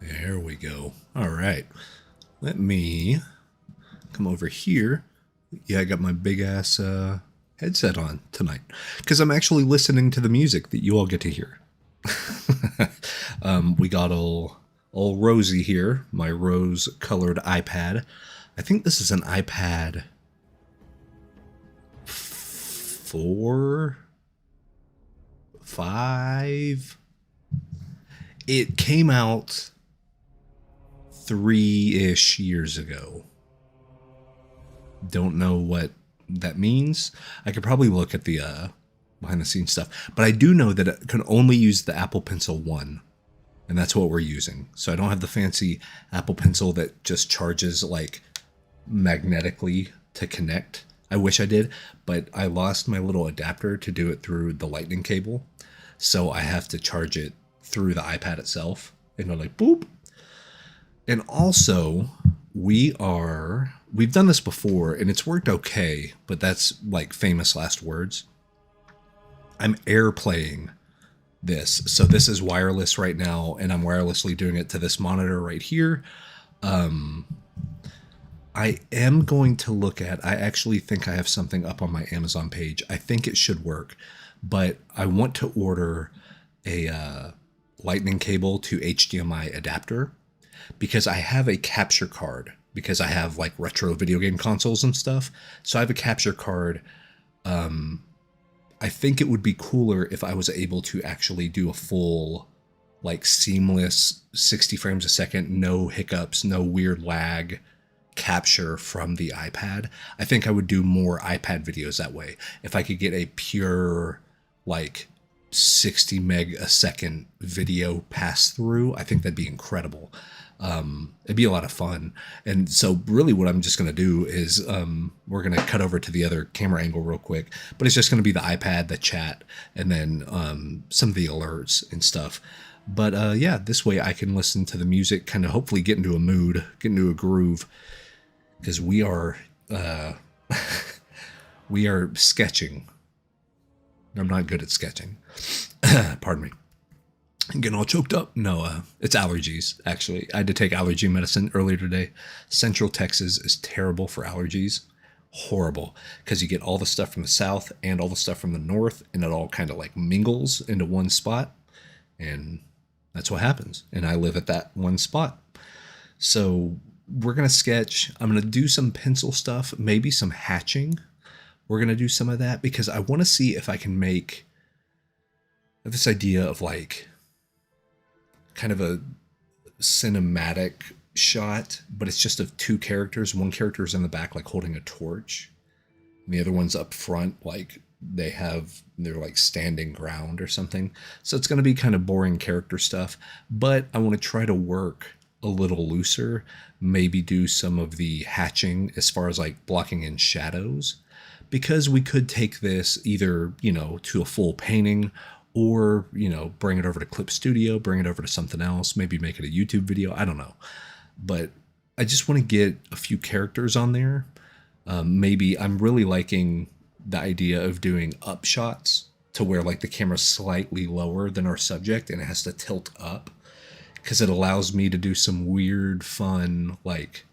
There we go. All right. Let me come over here. Yeah, I got my big ass headset on tonight because I'm actually listening to the music that you all get to hear. We got all Rosie here, my rose colored iPad. I think this is an iPad 4, 5. It came out 3-ish years ago. Don't know what that means. I could probably look at the behind the scenes stuff, but I do know that it can only use the Apple Pencil 1, and that's what we're using. So I don't have the fancy Apple Pencil that just charges like magnetically to connect. I wish I did, but I lost my little adapter to do it through the lightning cable. So I have to charge it through the iPad itself, and go like boop. And also, we've done this before and it's worked okay, but that's like famous last words. I'm AirPlaying this. So this is wireless right now, and I'm wirelessly doing it to this monitor right here. I am going to look at, I actually think I have something up on my Amazon page. I think it should work, but I want to order a lightning cable to HDMI adapter because I have a capture card, because I have like retro video game consoles and stuff. So I have a capture card. I think it would be cooler if I was able to actually do a full, like seamless 60 frames a second, no hiccups, no weird lag capture from the iPad. I think I would do more iPad videos that way. If I could get a pure, like 60 meg a second video pass through, I think that'd be incredible. It'd be a lot of fun. And so really what I'm just going to do is we're going to cut over to the other camera angle real quick, but it's just going to be the iPad, the chat, and then some of the alerts and stuff. But yeah, this way I can listen to the music, kind of hopefully get into a mood, get into a groove, because we are we are sketching. I'm not good at sketching. Pardon me. I'm getting all choked up. No, it's allergies, actually. I had to take allergy medicine earlier today. Central Texas is terrible for allergies. Horrible. Because you get all the stuff from the south and all the stuff from the north, and it all kind of like mingles into one spot. And that's what happens. And I live at that one spot. So we're going to sketch. I'm going to do some pencil stuff, maybe some hatching. We're going to do some of that because I want to see if I can make this idea of like kind of a cinematic shot, but it's just of two characters. One character is in the back, like holding a torch, and the other one's up front, like they're like standing ground or something. So it's going to be kind of boring character stuff, but I want to try to work a little looser, maybe do some of the hatching as far as like blocking in shadows, because we could take this either, to a full painting, or, bring it over to Clip Studio, bring it over to something else, maybe make it a YouTube video. I don't know. But I just want to get a few characters on there. Maybe I'm really liking the idea of doing up shots to where like the camera's slightly lower than our subject and it has to tilt up, because it allows me to do some weird, fun, like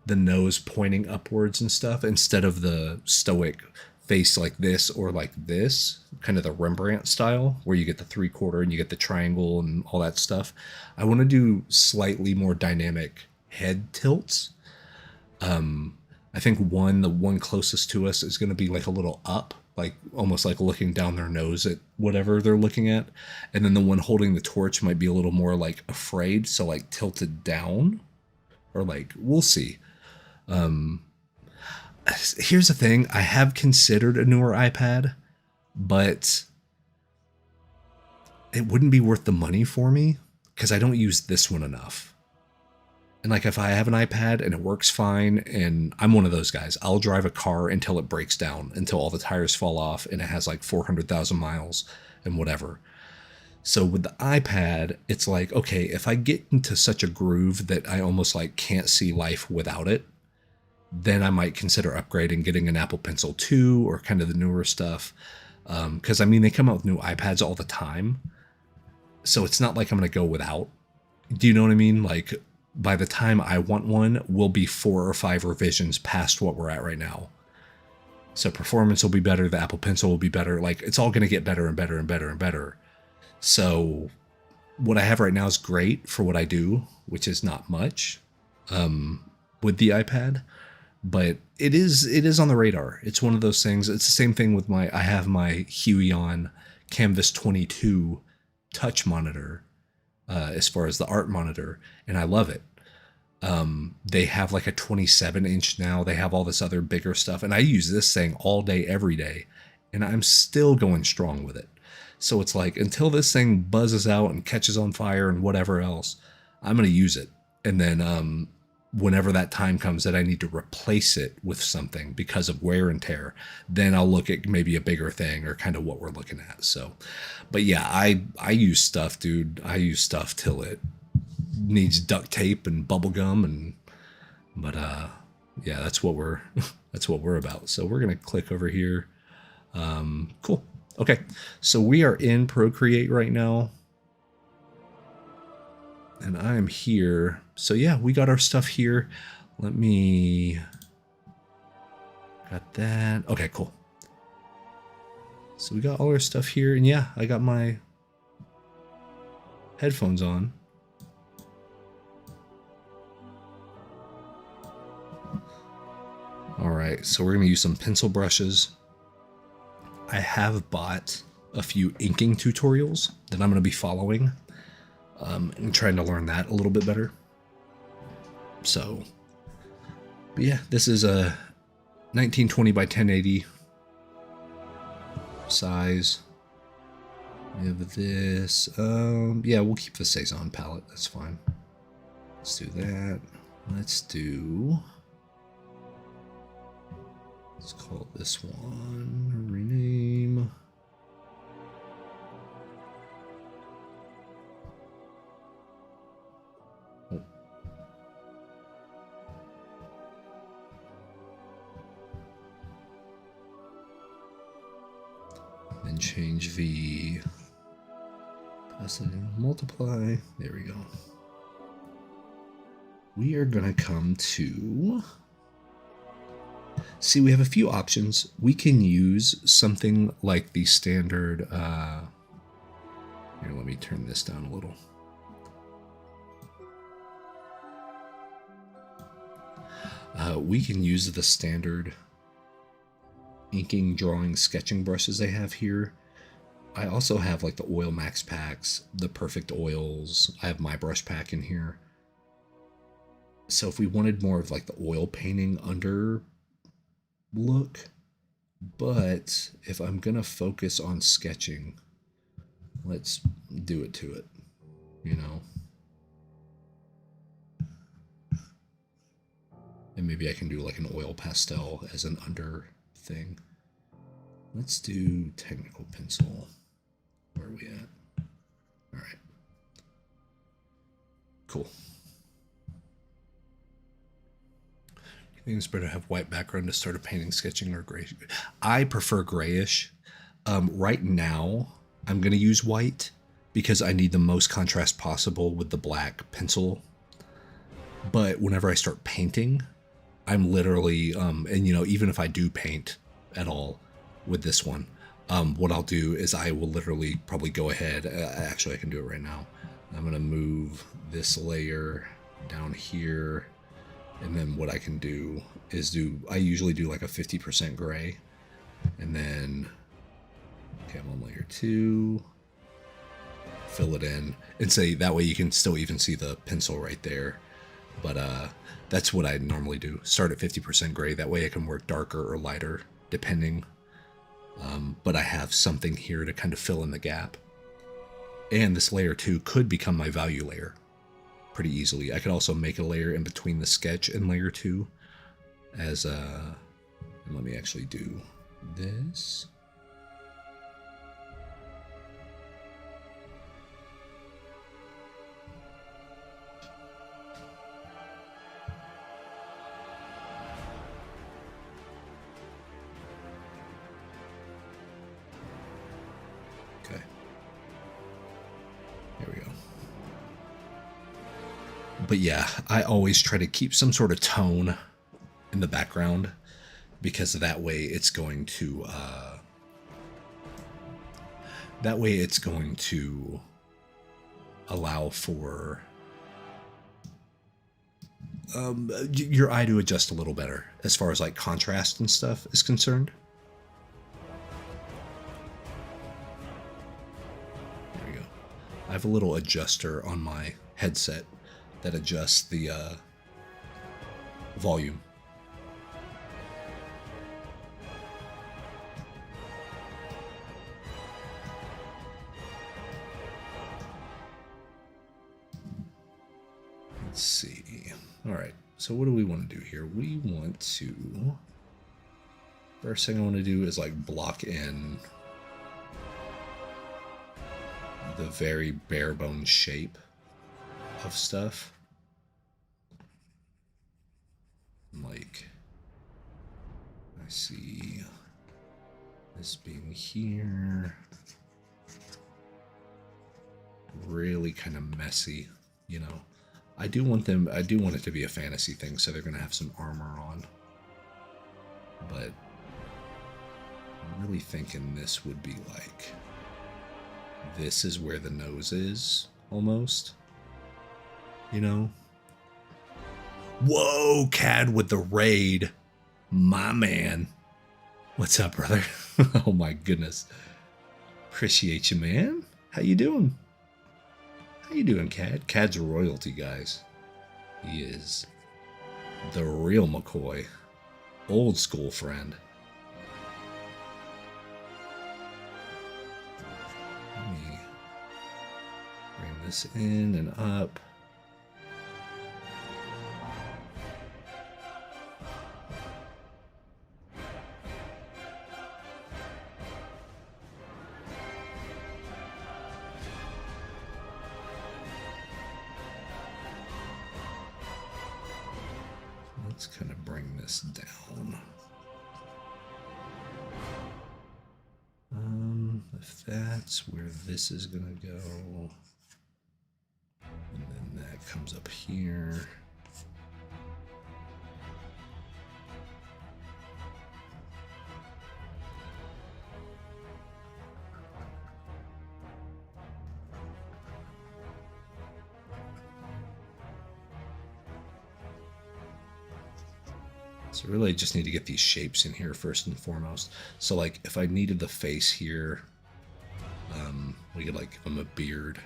the nose pointing upwards and stuff instead of the stoic face like this or like this, kind of the Rembrandt style where you get the 3/4 and you get the triangle and all that stuff. I want to do slightly more dynamic head tilts. I think the one closest to us is going to be like a little up, like almost like looking down their nose at whatever they're looking at. And then the one holding the torch might be a little more like afraid, so like tilted down, or like we'll see. Here's the thing. I have considered a newer iPad, but it wouldn't be worth the money for me because I don't use this one enough. And like if I have an iPad and it works fine, and I'm one of those guys, I'll drive a car until it breaks down, until all the tires fall off and it has like 400,000 miles and whatever. So with the iPad, it's like, okay, if I get into such a groove that I almost like can't see life without it, then I might consider upgrading, getting an Apple Pencil 2 or kind of the newer stuff. Because, they come out with new iPads all the time. So it's not like I'm going to go without, Do you know what I mean? Like, by the time I want one, we'll be 4 or 5 revisions past what we're at right now. So performance will be better, the Apple Pencil will be better. Like, it's all going to get better and better and better and better. So what I have right now is great for what I do, which is not much with the iPad, but it is on the radar. It's one of those things. It's the same thing with I have my Huion Canvas 22 touch monitor as far as the art monitor, and I love it. They have like a 27-inch now. They have all this other bigger stuff, and I use this thing all day, every day, and I'm still going strong with it. So it's like, until this thing buzzes out and catches on fire and whatever else, I'm going to use it. And then whenever that time comes that I need to replace it with something because of wear and tear, then I'll look at maybe a bigger thing or kind of what we're looking at. So, but yeah, I use stuff, dude. I use stuff till it needs duct tape and bubble gum, but yeah, that's what we're that's what we're about. So we're gonna click over here. Cool. Okay, so we are in Procreate right now, and I am here. So yeah, we got our stuff here. Let me got that. Okay, cool. So we got all our stuff here, and yeah, I got my headphones on. All right, so we're gonna use some pencil brushes. I have bought a few inking tutorials that I'm gonna be following and trying to learn that a little bit better. So, but yeah, this is a 1920 by 1080 size. We have this. Yeah, we'll keep the Cezanne palette. That's fine. Let's do that. Let's call this one, rename. Oh. Then change the opacity, multiply. There we go. We are gonna come to, see, we have a few options. We can use something like the standard, here, let me turn this down a little. We can use the standard inking, drawing, sketching brushes they have here. I also have like the oil max packs, the perfect oils. I have my brush pack in here. So if we wanted more of like the oil painting under look, but if I'm gonna focus on sketching, let's do it to it, you know. And maybe I can do like an oil pastel as an under thing. Let's do technical pencil. Where are we at? All right. Cool. I think it's better to have white background to start a painting, sketching, or gray. I prefer grayish. Right now, I'm going to use white because I need the most contrast possible with the black pencil. But whenever I start painting, I'm literally, and you know, even if I do paint at all with this one, what I'll do is I will literally probably go ahead. Actually, I can do it right now. I'm going to move this layer down here. And then what I can do is I usually do like a 50% gray. And then, okay, I'm on layer 2. Fill it in. And say, that way you can still even see the pencil right there. But that's what I normally do. Start at 50% gray. That way I can work darker or lighter, depending. But I have something here to kind of fill in the gap. And this layer 2 could become my value layer pretty easily. I could also make a layer in between the sketch and layer 2 as a, and let me actually do this. Okay. There we go. But yeah, I always try to keep some sort of tone in the background, because that way it's going to allow for your eye to adjust a little better as far as like contrast and stuff is concerned. There we go. I have a little adjuster on my headset that adjusts the volume. Let's see. All right. So what do we want to do here? We want to... First thing I want to do is like block in the very bare bones shape of stuff. Like, I see this being here. Really kind of messy, you know. I do want it to be a fantasy thing, so they're going to have some armor on. But I'm really thinking this would be like, this is where the nose is, almost. You know? Whoa, Cad with the raid. My man. What's up, brother? Oh my goodness. Appreciate you, man. How you doing? How you doing, Cad? Cad's royalty, guys. He is the real McCoy. Old school friend. Let me bring this in and up. Let's kind of bring this down. If that's where this is gonna go, and then that comes up here. So really I just need to get these shapes in here first and foremost. So like if I needed the face here, we could like give him a beard.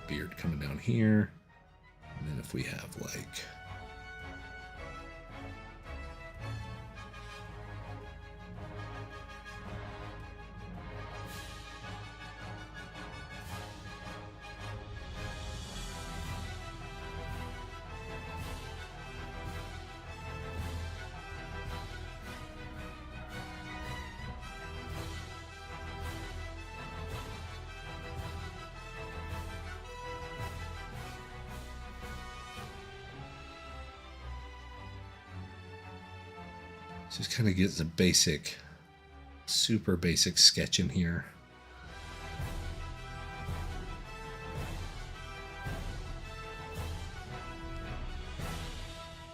Beard coming down here. And then if we have like... Just kind of gets a basic, super basic sketch in here.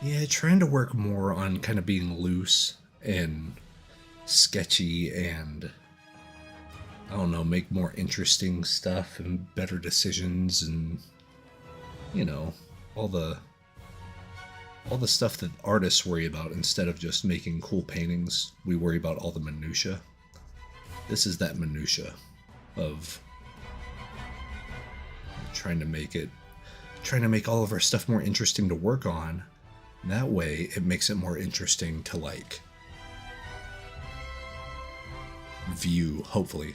Yeah, trying to work more on kind of being loose and sketchy and, I don't know, make more interesting stuff and better decisions and, you know, all the stuff that artists worry about. Instead of just making cool paintings, we worry about all the minutia. This is that minutia of trying to make all of our stuff more interesting to work on. That way it makes it more interesting to like view, hopefully.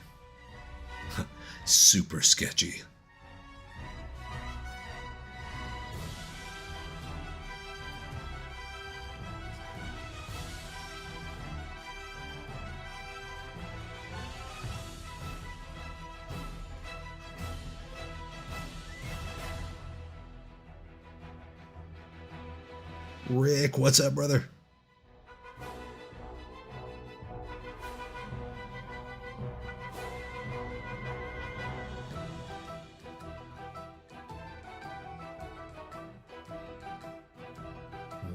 Super sketchy. Rick, what's up, brother?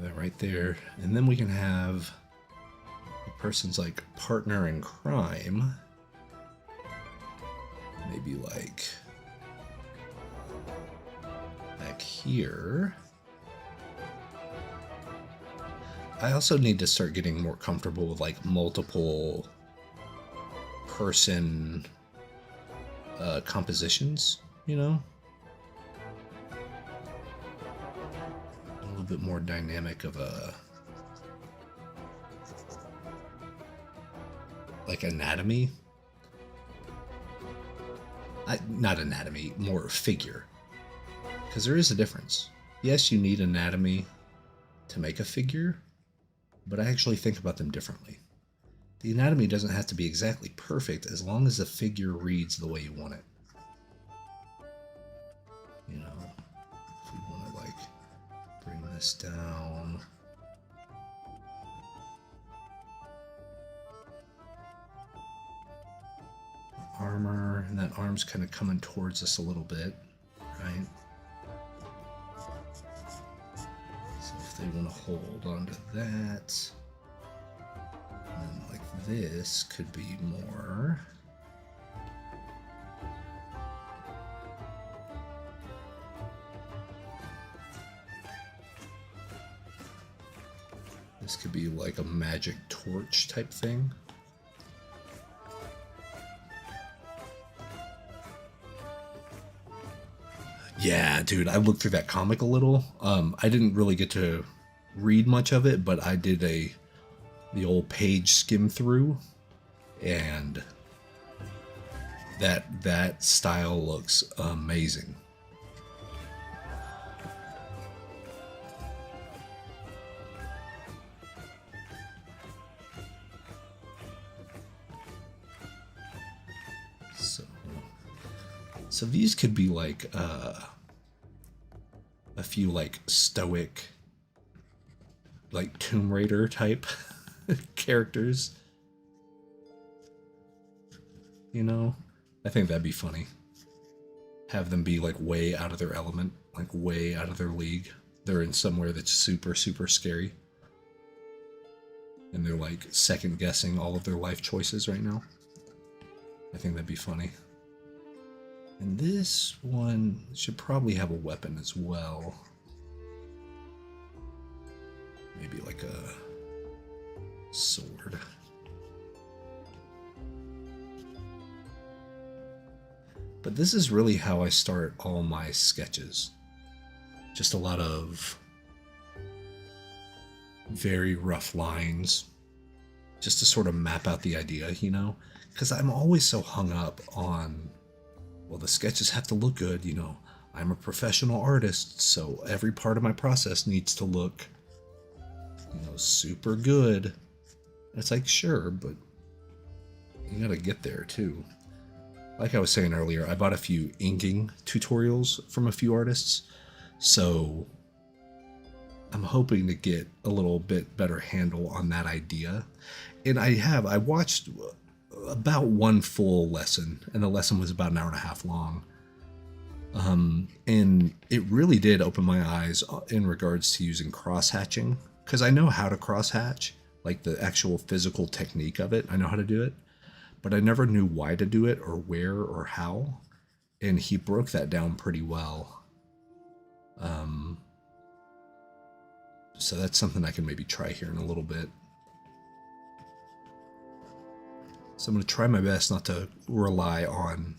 that right there. And then we can have the person's like partner in crime. Maybe like back here. I also need to start getting more comfortable with like multiple person compositions, you know? A little bit more dynamic of a like anatomy. Not anatomy, more figure. Because there is a difference. Yes, you need anatomy to make a figure, but I actually think about them differently. The anatomy doesn't have to be exactly perfect as long as the figure reads the way you want it. You know, if we want to like bring this down. Armor, and that arm's kind of coming towards us a little bit, right? So if they want to hold onto that, and then like this could be more. This could be like a magic torch type thing. Yeah, dude, I looked through that comic a little. I didn't really get to read much of it, but I did the old page skim through, and that style looks amazing. So these could be like a few like stoic, like Tomb Raider type characters. You know, I think that'd be funny. Have them be like way out of their element, like way out of their league. They're in somewhere that's super, super scary. And they're like second guessing all of their life choices right now. I think that'd be funny. And this one should probably have a weapon as well. Maybe like a sword. But this is really how I start all my sketches. Just a lot of very rough lines, just to sort of map out the idea, you know? Because I'm always so hung up on, well, the sketches have to look good, you know. I'm a professional artist, so every part of my process needs to look, you know, super good. And it's like, sure, but you gotta get there too. Like I was saying earlier, I bought a few inking tutorials from a few artists, so I'm hoping to get a little bit better handle on that idea. And I watched about one full lesson, and the lesson was about an hour and a half long. And it really did open my eyes in regards to using cross-hatching, because I know how to cross-hatch, like the actual physical technique of it. I know how to do it, but I never knew why to do it or where or how. And he broke that down pretty well. So that's something I can maybe try here in a little bit. So I'm going to try my best not to rely on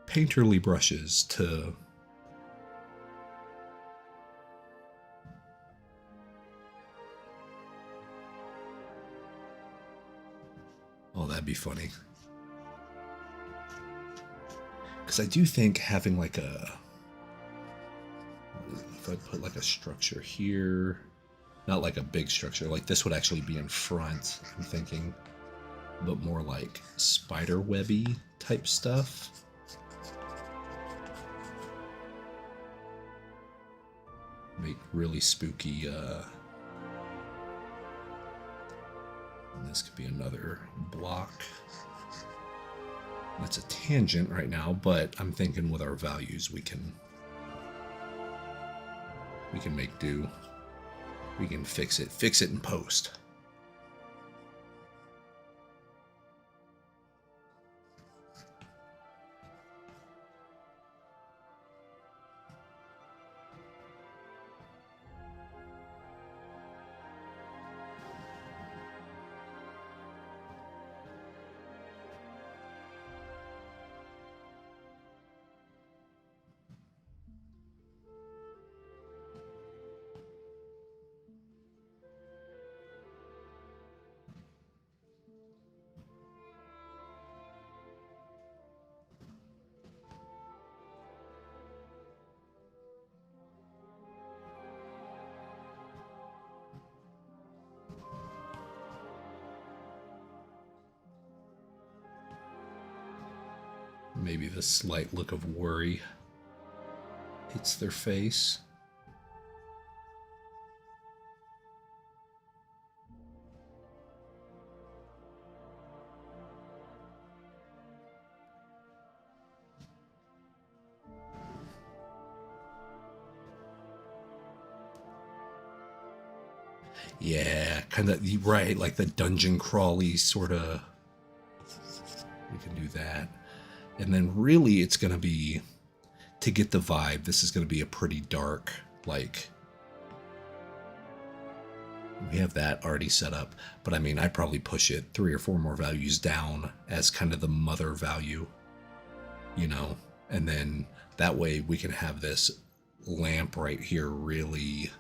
painterly brushes to oh, that'd be funny. Because I do think having like a, if I put like a structure here, not like a big structure, like this would actually be in front, I'm thinking, but more like spider webby type stuff. Make really spooky, and this could be another block. That's a tangent right now, but I'm thinking with our values we can make do. We can fix it in post. Maybe the slight look of worry hits their face. Yeah, kind of, right, like the dungeon crawly sort of. We can do that. And then really it's going to be, to get the vibe, this is going to be a pretty dark, like, we have that already set up. But I mean, I'd probably push it 3 or 4 more values down as kind of the mother value, you know? And then that way we can have this lamp right here really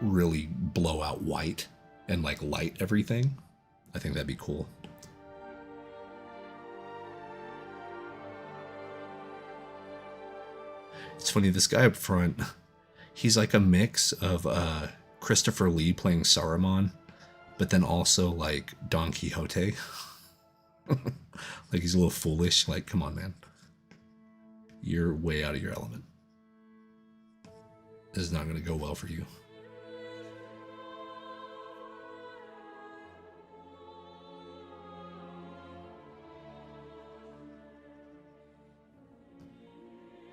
blow out white and like light everything. I think that'd be cool. It's funny, this guy up front, he's like a mix of Christopher Lee playing Saruman, but then also like Don Quixote. Like he's a little foolish. Like, come on, man. You're way out of your element. This is not going to go well for you.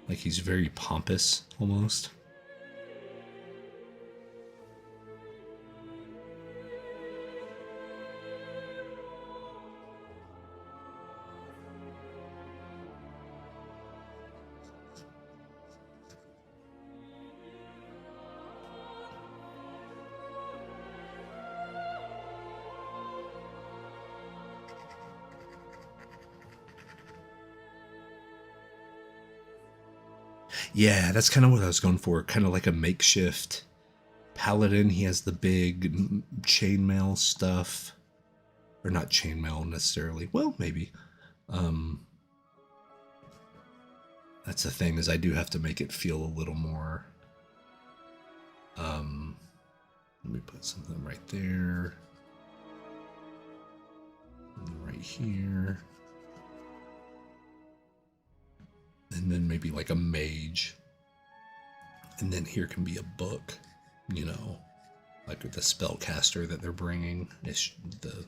Like he's very pompous, almost. Yeah, that's kind of what I was going for. Kind of like a makeshift paladin. He has the big chainmail stuff. Or not chainmail necessarily. Well, maybe. That's the thing, is I do have to make it feel a little more... let me put something right there. And right here. And then maybe like a mage. And then here can be a book, you know, like with the spellcaster that they're bringing. The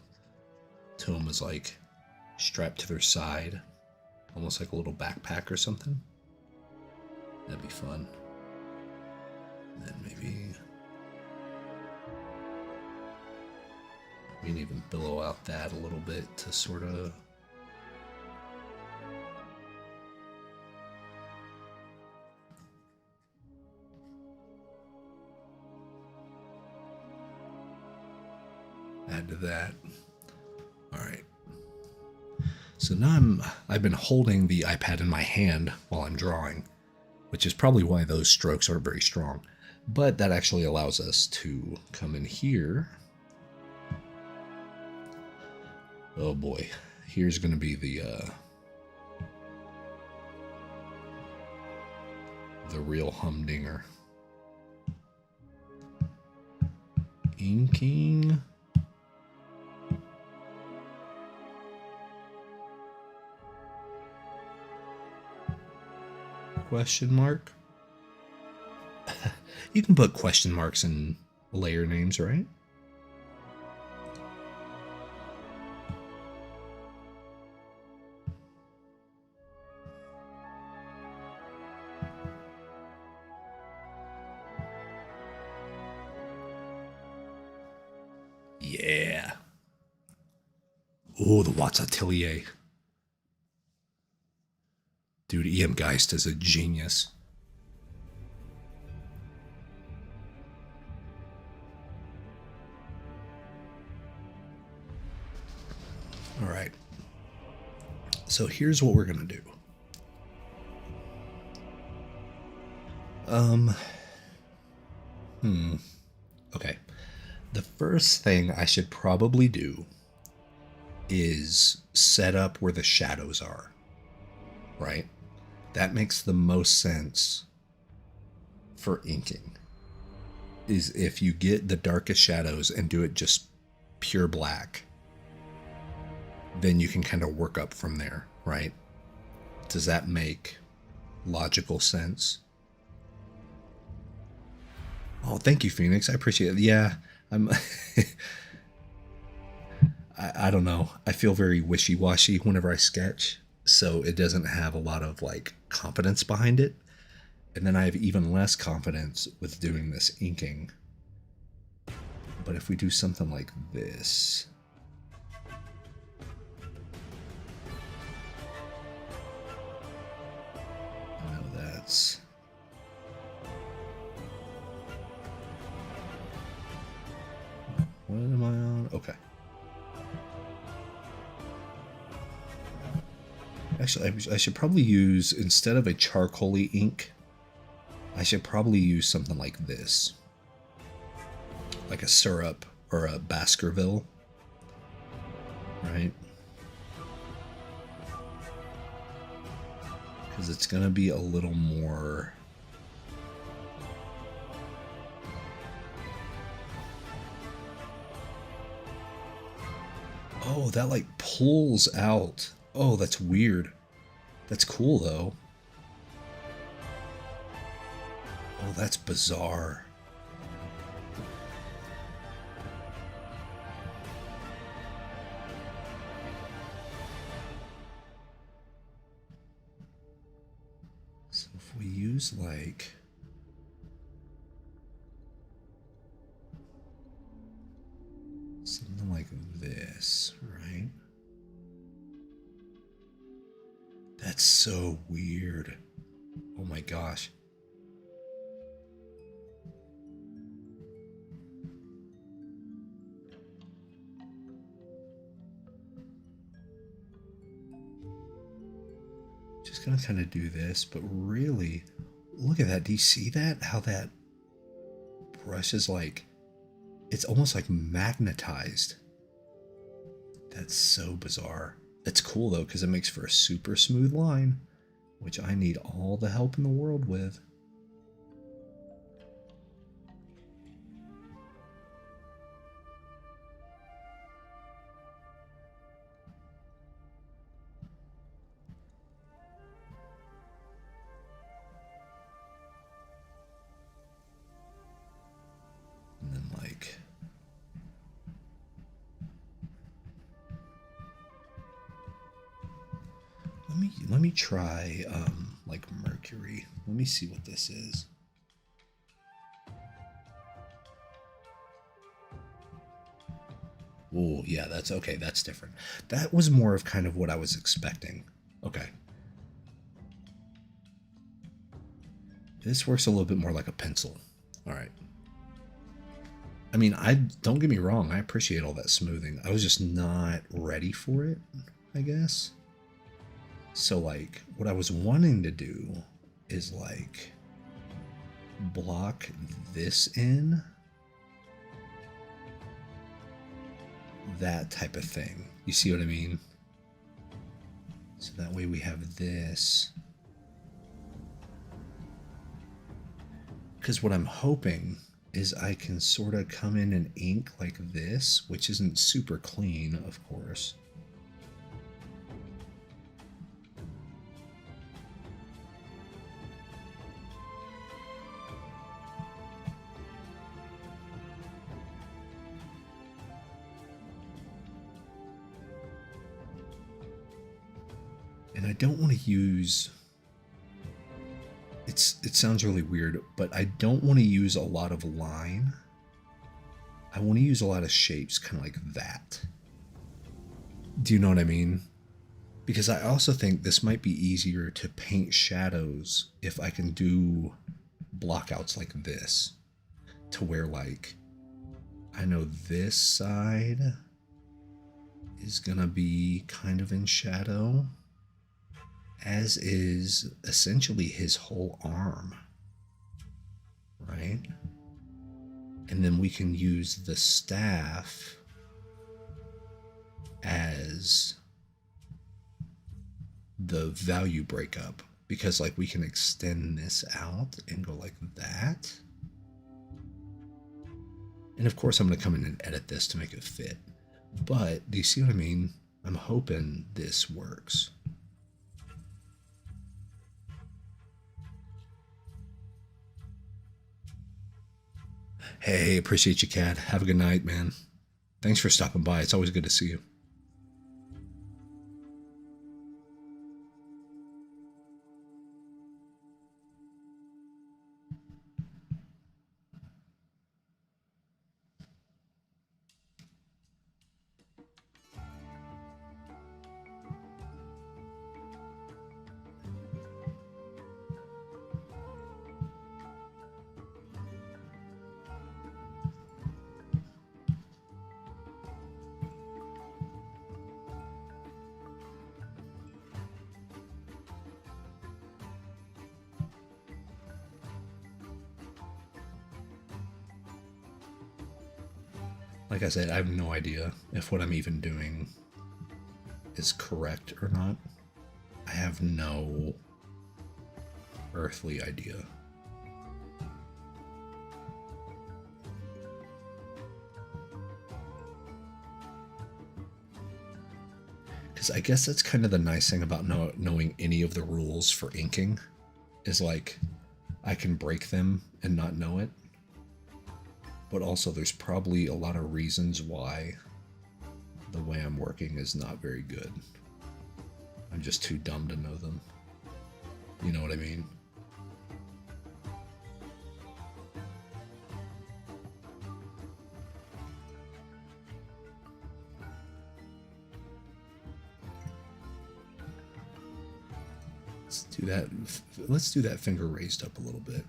tome is like strapped to their side, almost like a little backpack or something. That'd be fun. And then maybe we can even billow out that a little bit to sort of... add to that. All right. So now I've been holding the iPad in my hand while I'm drawing, which is probably why those strokes aren't very strong. But that actually allows us to come in here. Oh boy, here's going to be the real humdinger. Inking. Question mark? You can put question marks in layer names, right? Yeah. Oh, the Watts Atelier. Dude, EM Geist is a genius. All right. So here's what we're going to do. Okay. The first thing I should probably do is set up where the shadows are. Right? That makes the most sense for inking. Is if you get the darkest shadows and do it just pure black, then you can kind of work up from there, right? Does that make logical sense? Oh, thank you, Phoenix. I appreciate it. Yeah, I'm. I don't know. I feel very wishy-washy whenever I sketch, so it doesn't have a lot of like confidence behind it. And then I have even less confidence with doing this inking. But if we do something like this, no, that's. What am I on? Okay. Actually, I should probably use, instead of a charcoaly ink, I should probably use something like this. Like a syrup or a Baskerville. Right? Because it's going to be a little more... Oh, that like pulls out. Oh, that's weird. That's cool though. Oh, that's bizarre. So if we use like... something like this, right? That's so weird. Oh my gosh. Just gonna kind of do this, but really, look at that. Do you see that? How that brush is like, it's almost like magnetized. That's so bizarre. It's cool though, because it makes for a super smooth line, which I need all the help in the world with. And then like... Let me try like Mercury. Let me see what this is. Oh, yeah, that's okay. That's different. That was more of kind of what I was expecting. Okay. This works a little bit more like a pencil. All right. I mean, don't get me wrong. I appreciate all that smoothing. I was just not ready for it, I guess. So like what I was wanting to do is like block this in, that type of thing. You see what I mean? So that way we have this. Because what I'm hoping is I can sort of come in and ink like this, which isn't super clean, of course. And I don't want to use... It sounds really weird, but I don't want to use a lot of line. I want to use a lot of shapes kind of like that. Do you know what I mean? Because I also think this might be easier to paint shadows if I can do blockouts like this, to where like I know this side is gonna be kind of in shadow, as is essentially his whole arm, right? And then we can use the staff as the value breakup, because like we can extend this out and go like that. And of course I'm going to come in and edit this to make it fit. But do you see what I mean? I'm hoping this works. Hey, appreciate you, Cat. Have a good night, man. Thanks for stopping by. It's always good to see you. Like I said, I have no idea if what I'm even doing is correct or not. I have no earthly idea. Because I guess that's kind of the nice thing about knowing any of the rules for inking, is like I can break them and not know it. But also there's probably a lot of reasons why the way I'm working is not very good. I'm just too dumb to know them. You know what I mean? Let's do that finger raised up a little bit.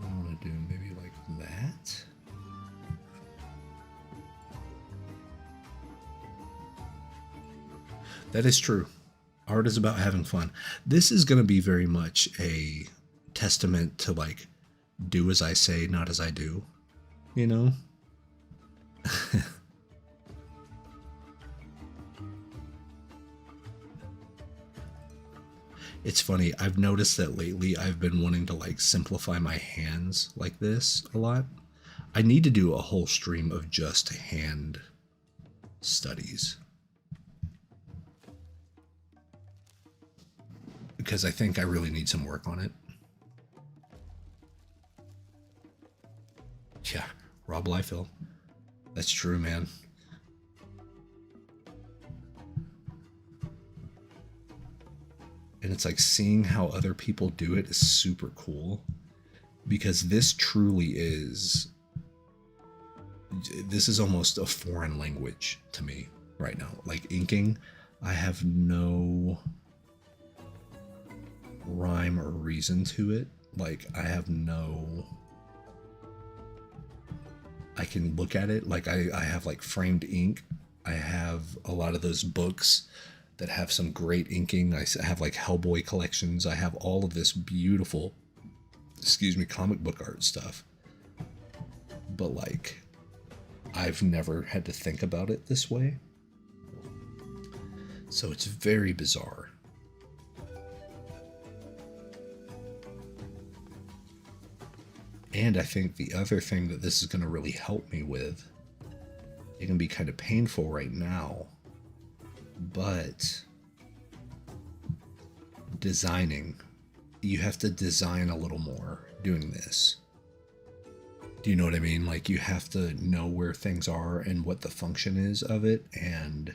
I want to do maybe like that. That is true. Art is about having fun. This is going to be very much a testament to like, do as I say, not as I do, you know? It's funny, I've noticed that lately I've been wanting to like simplify my hands like this a lot. I need to do a whole stream of just hand studies, because I think I really need some work on it. Yeah, Rob Liefeld. That's true, man. And it's like seeing how other people do it is super cool, because this is almost a foreign language to me right now. Like inking, I have no rhyme or reason to it. Like I can look at it, like I have like framed ink. I have a lot of those books that have some great inking. I have like Hellboy collections. I have all of this beautiful, comic book art stuff. But like, I've never had to think about it this way. So it's very bizarre. And I think the other thing that this is going to really help me with, it can be kind of painful right now, but designing, you have to design a little more doing this. Do you know what I mean? Like, you have to know where things are and what the function is of it. And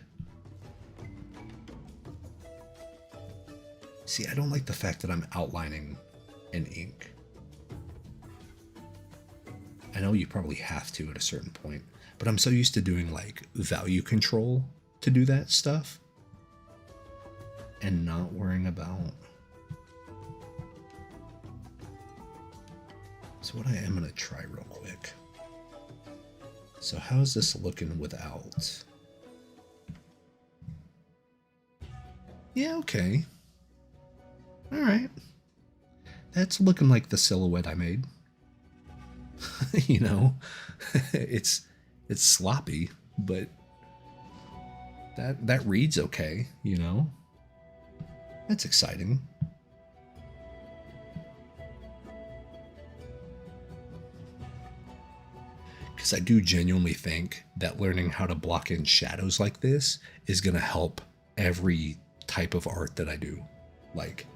see, I don't like the fact that I'm outlining in ink. I know you probably have to at a certain point, but I'm so used to doing like value control to do that stuff and not worrying about. So what I am going to try real quick. So how's this looking without? Yeah, okay. All right. That's looking like the silhouette I made. You know, it's sloppy, but that reads okay, you know. That's exciting. Because I do genuinely think that learning how to block in shadows like this is going to help every type of art that I do, like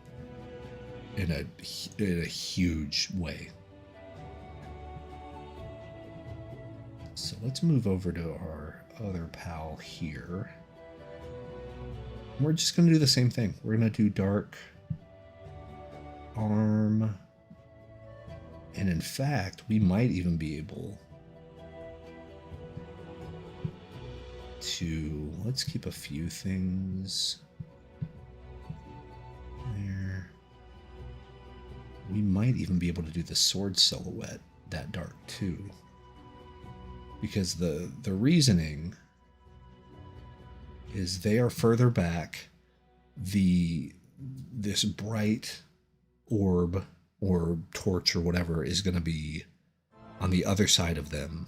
in a huge way. So let's move over to our other pal here. We're just going to do the same thing. We're going to do dark arm. And in fact, we might even be able to, let's keep a few things there. We might even be able to do the sword silhouette that dark too. Because the reasoning is they are further back. This bright orb or torch or whatever is going to be on the other side of them,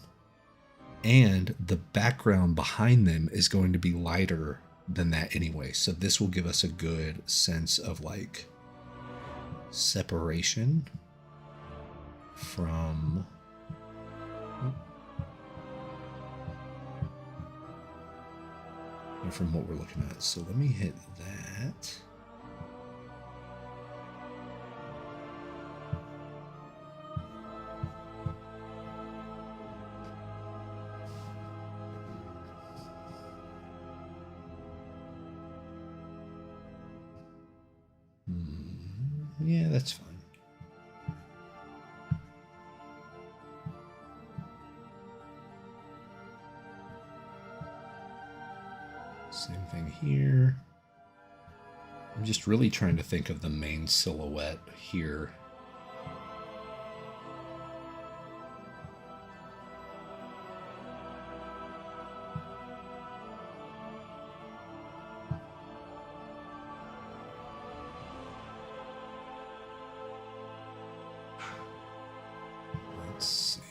and the background behind them is going to be lighter than that anyway. So this will give us a good sense of like separation from what we're looking at. So let me hit that. Yeah, that's fine. Same thing here. I'm just really trying to think of the main silhouette here. Let's see.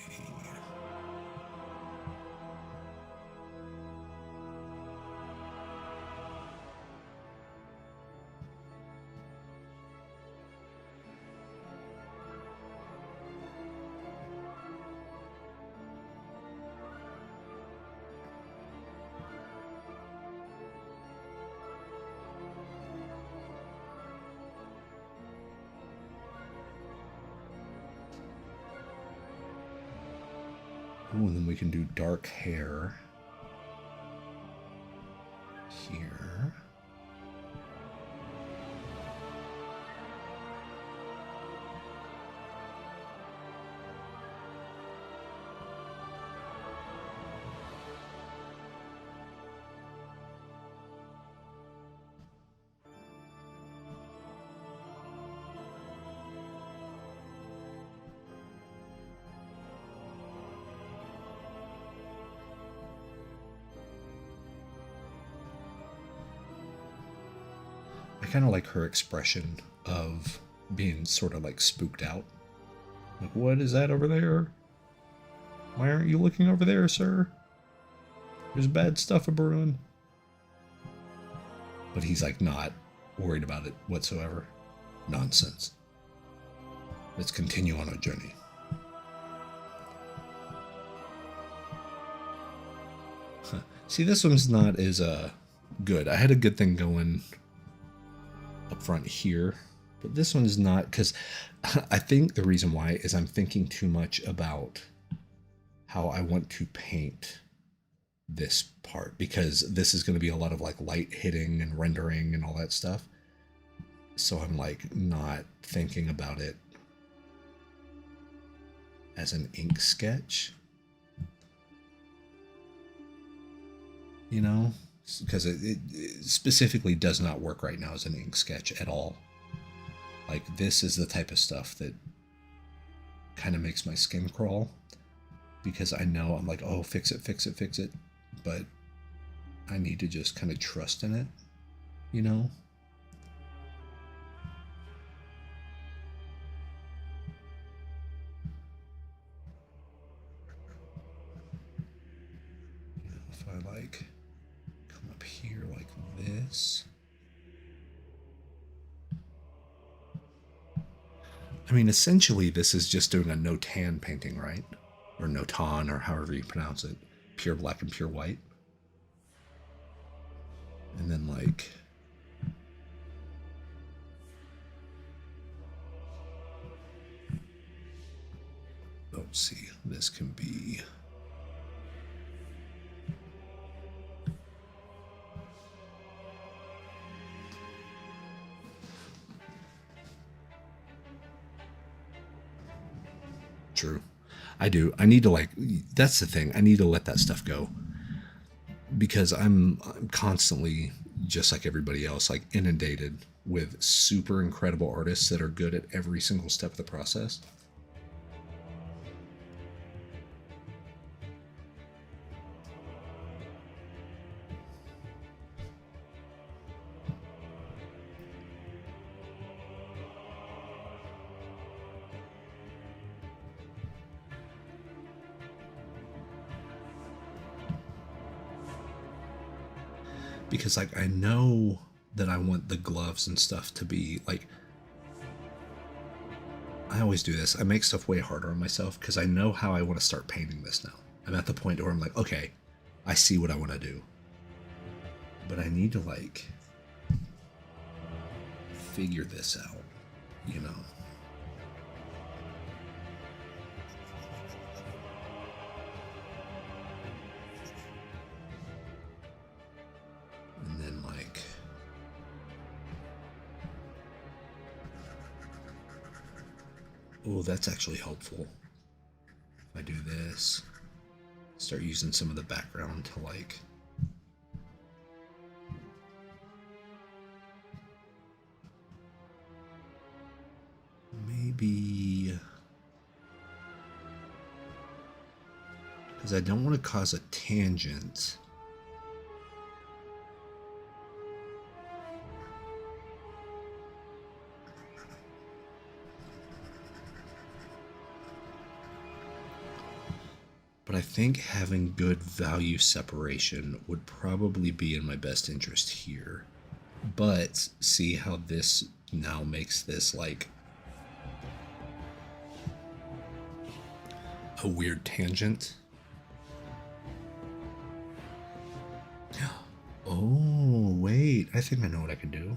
Ooh, and then we can do dark hair here. I kind of like her expression of being sort of like spooked out. Like, what is that over there? Why aren't you looking over there, sir? There's bad stuff a brewing. But he's like not worried about it whatsoever. Nonsense. Let's continue on our journey. See, this one's not as good. I had a good thing going up front here, but this one is not, because I think the reason why is I'm thinking too much about how I want to paint this part, because this is going to be a lot of like light hitting and rendering and all that stuff. So I'm like not thinking about it as an ink sketch, you know, because it specifically does not work right now as an ink sketch at all. Like this is the type of stuff that kind of makes my skin crawl, because I know I'm like, oh, fix it, fix it, fix it. But I need to just kind of trust in it, you know? If I like come up here like this. I mean, essentially, this is just doing a no tan painting, right? Or no tan, or however you pronounce it. Pure black and pure white. And then, like, let's see, this can be. True. I do. I need to like, that's the thing. I need to let that stuff go, because I'm constantly, just like everybody else, like inundated with super incredible artists that are good at every single step of the process. Because like I know that I want the gloves and stuff to be like, I always do this. I make stuff way harder on myself because I know how I want to start painting this now. I'm at the point where I'm like, okay, I see what I want to do. But I need to like figure this out, you know. And then like oh, that's actually helpful. If I do this, start using some of the background to like maybe, because I don't want to cause a tangent. But I think having good value separation would probably be in my best interest here. But see how this now makes this like a weird tangent? Oh, wait. I think I know what I can do.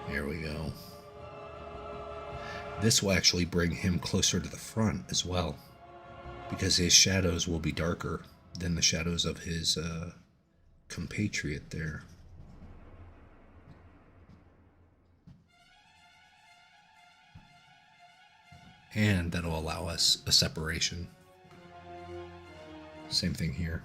There we go. This will actually bring him closer to the front as well, because his shadows will be darker than the shadows of his compatriot there. And that'll allow us a separation. Same thing here.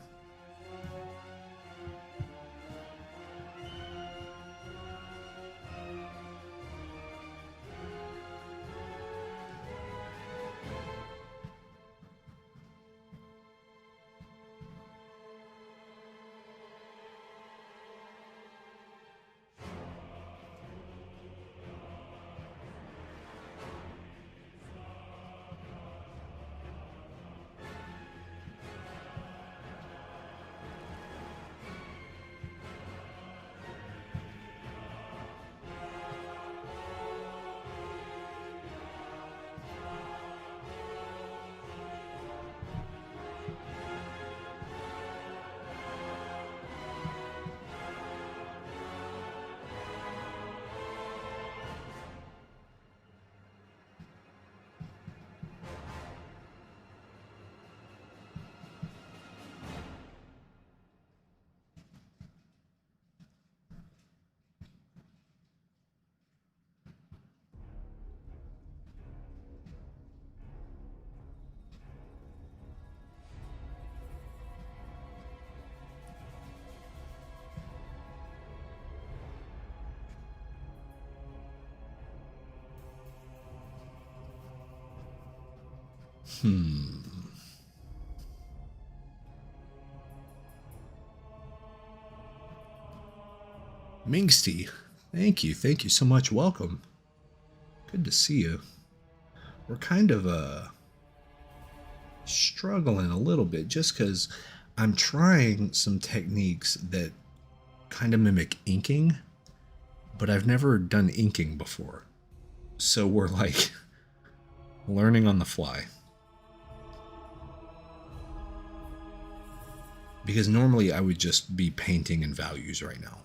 Mingsty, thank you. Thank you so much. Welcome. Good to see you. We're kind of struggling a little bit just because I'm trying some techniques that kind of mimic inking, but I've never done inking before. So we're like learning on the fly. Because normally I would just be painting in values right now.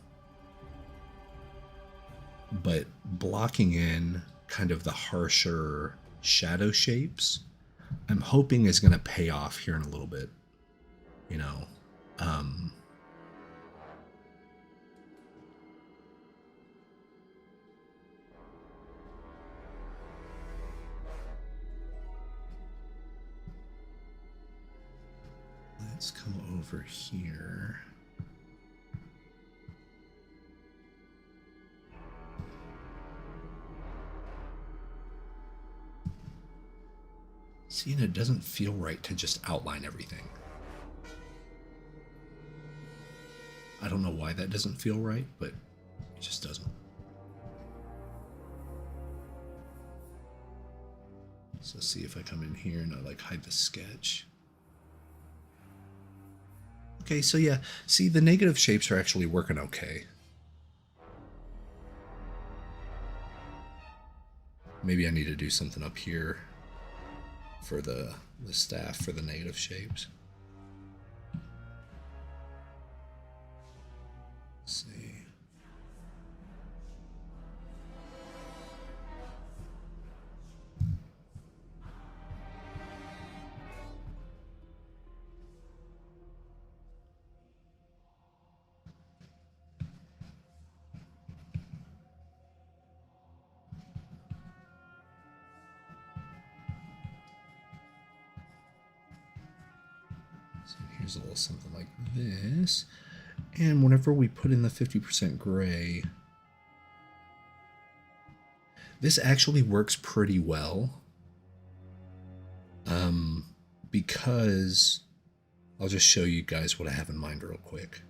But blocking in kind of the harsher shadow shapes, I'm hoping is going to pay off here in a little bit. You know, let's come over here. See, and it doesn't feel right to just outline everything. I don't know why that doesn't feel right, but it just doesn't. So see if I come in here and I like hide the sketch. Okay, so yeah, see, the negative shapes are actually working okay. Maybe I need to do something up here for the staff for the negative shapes. Let's see. So here's a little something like this. And whenever we put in the 50% gray, this actually works pretty well. Because I'll just show you guys what I have in mind real quick.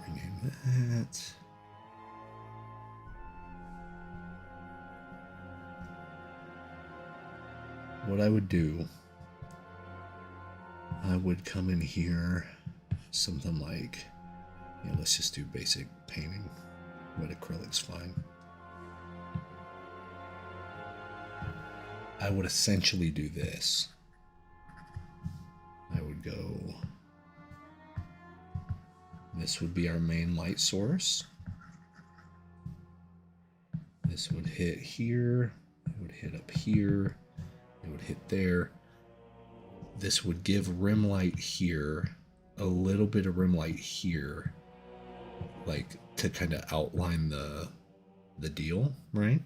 Rename that. What I would do, I would come in here, something like, yeah, let's just do basic painting. Wet acrylic's fine. I would essentially do this. I would go, this would be our main light source. This would hit here, it would hit up here, it would hit there. This would give rim light here, a little bit of rim light here, like to kind of outline the deal, right?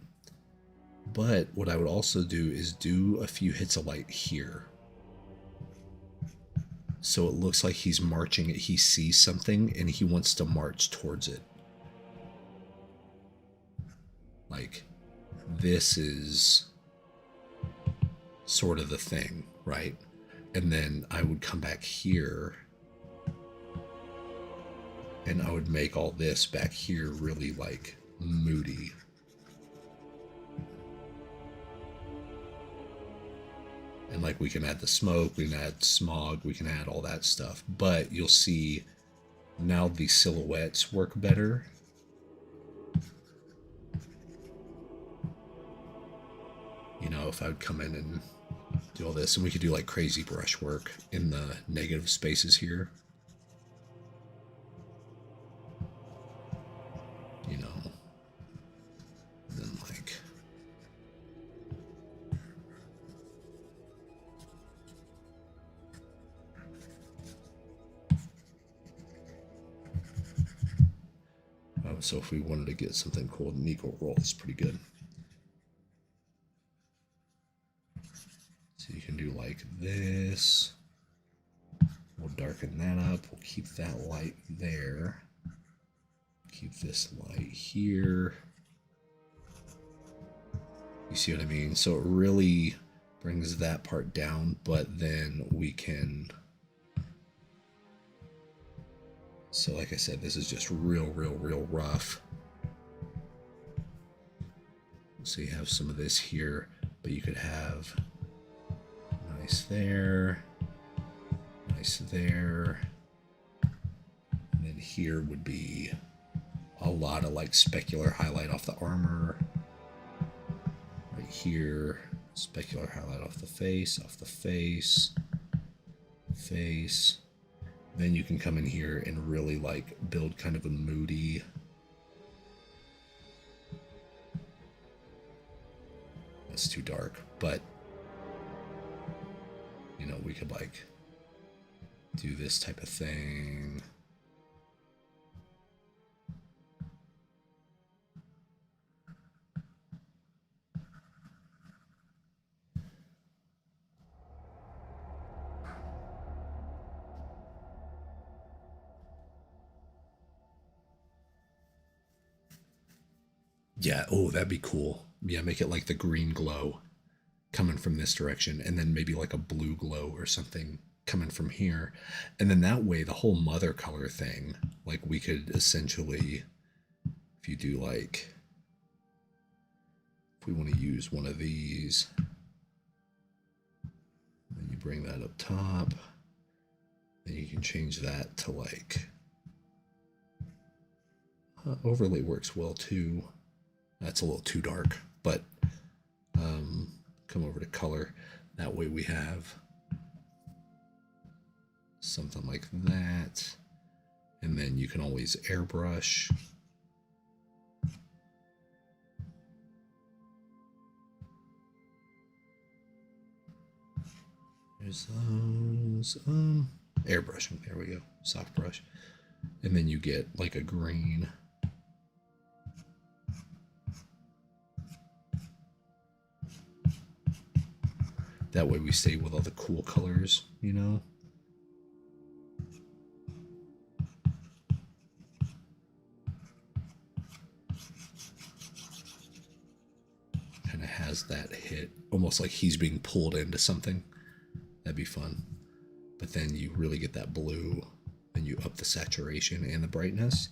But what I would also do is do a few hits of light here. So it looks like he's marching it. He sees something and he wants to march towards it. Like, this is sort of the thing, right? And then I would come back here and I would make all this back here really like moody. And like we can add the smoke, we can add smog, we can add all that stuff. But you'll see now the silhouettes work better. You know, if I would come in and do all this, and we could do like crazy brush work in the negative spaces here. You know, then like, so if we wanted to get something cool, an equal roll is pretty good. So you can do like this. We'll darken that up. We'll keep that light there. keep this light here. You see what I mean? So it really brings that part down, but then we can... So like I said, this is just real rough. So you have some of this here, but you could have nice there, nice there. And then here would be a lot of like specular highlight off the armor. Right here, specular highlight off the face, face. Then you can come in here and really like build kind of a moody. That's too dark, but you know, we could like do this type of thing. Yeah, oh, that'd be cool. Yeah, make it like the green glow coming from this direction, and then maybe like a blue glow or something coming from here. And then that way, the whole mother color thing, like we could essentially, if you do like, if we want to use one of these, then you bring that up top, then you can change that to like, overlay works well too. That's a little too dark, but come over to color. That way we have something like that. And then you can always airbrush. There's those, airbrushing, there we go, soft brush. And then you get like a green. That way we stay with all the cool colors, you know? Kind of has that hit, almost like he's being pulled into something. That'd be fun. But then you really get that blue, and you up the saturation and the brightness.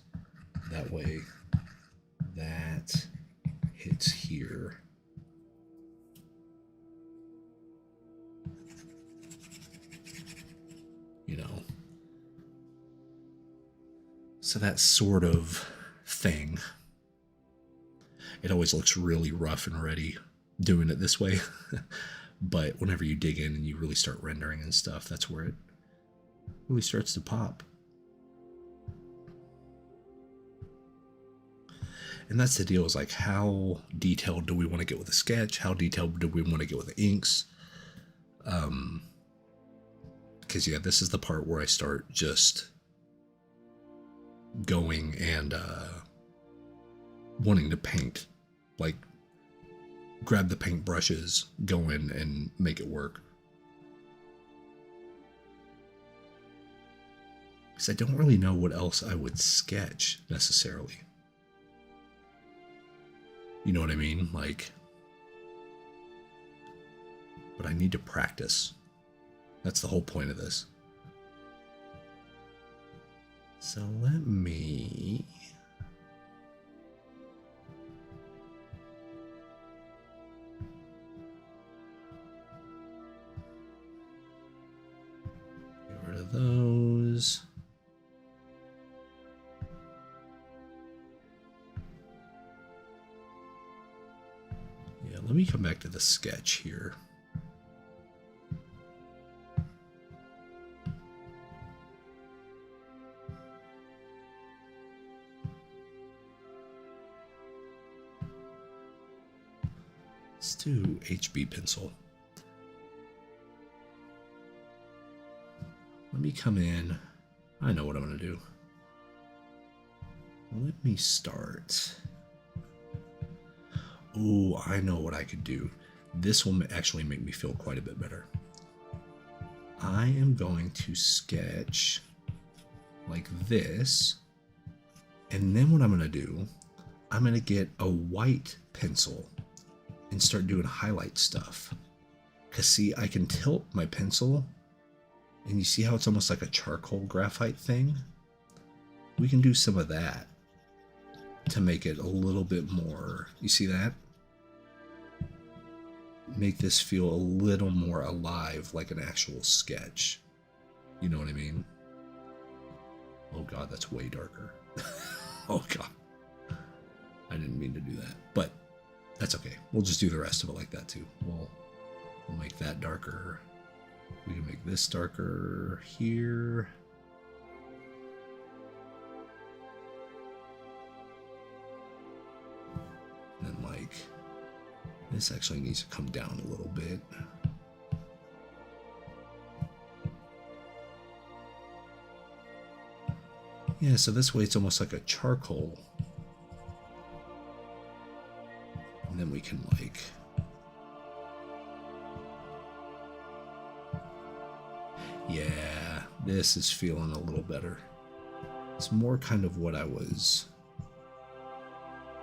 That way that hits here. You know, so that sort of thing, it always looks really rough and ready doing it this way. But whenever you dig in and you really start rendering and stuff, that's where it really starts to pop. And that's the deal, is like, how detailed do we want to get with a sketch? How detailed do we want to get with the inks? Because yeah, this is the part where I start just going and wanting to paint, like grab the paint brushes, go in and make it work. Because I don't really know what else I would sketch necessarily. You know what I mean? Like, but I need to practice. That's the whole point of this. So let me... get rid of those. Yeah, let me come back to the sketch here. Let's do HB pencil. Let me come in. I know what I'm going to do. Let me start. Oh, I know what I could do. This will actually make me feel quite a bit better. I am going to sketch like this, And then what I'm going to do, I'm going to get a white pencil and start doing highlight stuff. Because see, I can tilt my pencil, and you see how it's almost like a charcoal graphite thing? We can do some of that to make it a little bit more, you see that? Make this feel a little more alive, like an actual sketch. You know what I mean? Oh god, that's way darker. Oh god. I didn't mean to do that, but that's okay. We'll just do the rest of it like that too. We'll make that darker. We can make this darker here. And then like, this actually needs to come down a little bit. Yeah, so this way it's almost like a charcoal. And then we can like, yeah, this is feeling a little better. It's more kind of what I was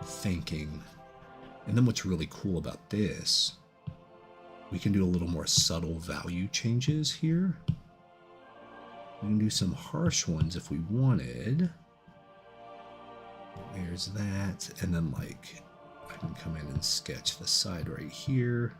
thinking. And then what's really cool about this, we can do a little more subtle value changes here. We can do some harsh ones if we wanted. There's that. And then like, I can come in and sketch the side right here.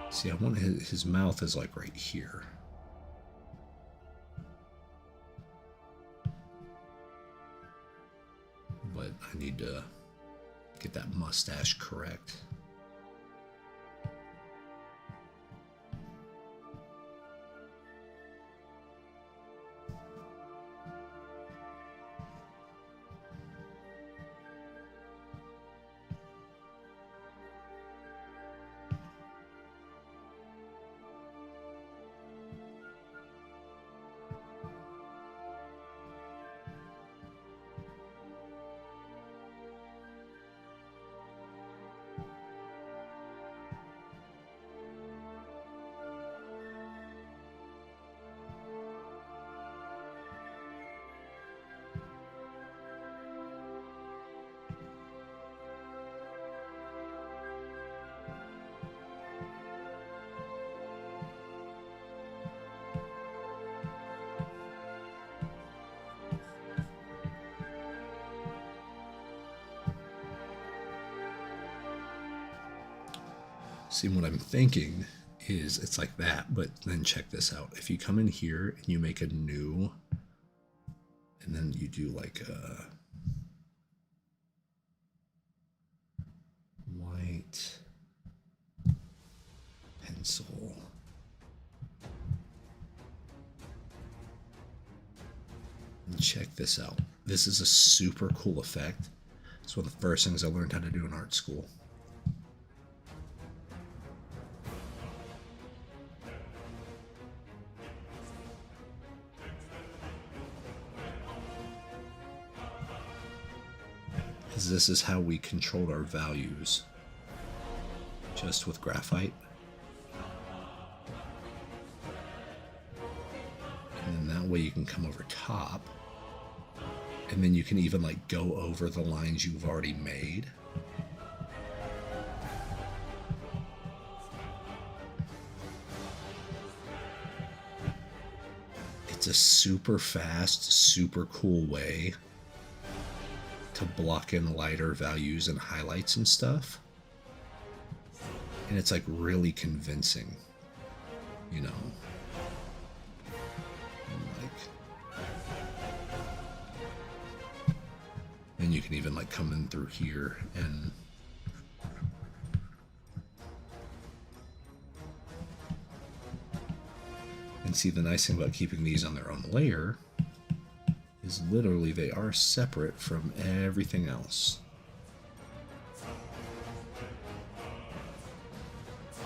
See, I want his mouth is like right here. But I need to get that mustache correct. See, what I'm thinking is it's like that, but then check this out. If you come in here and you make a new, and then you do like a white pencil. And check this out. This is a super cool effect. It's one of the first things I learned how to do in art school. Because this is how we controlled our values, just with graphite. And then that way you can come over top, and then you can even like go over the lines you've already made. It's a super fast, super cool way to block in lighter values and highlights and stuff. And it's like really convincing, you know. And like, and you can even like come in through here and see, the nice thing about keeping these on their own layer is literally they are separate from everything else.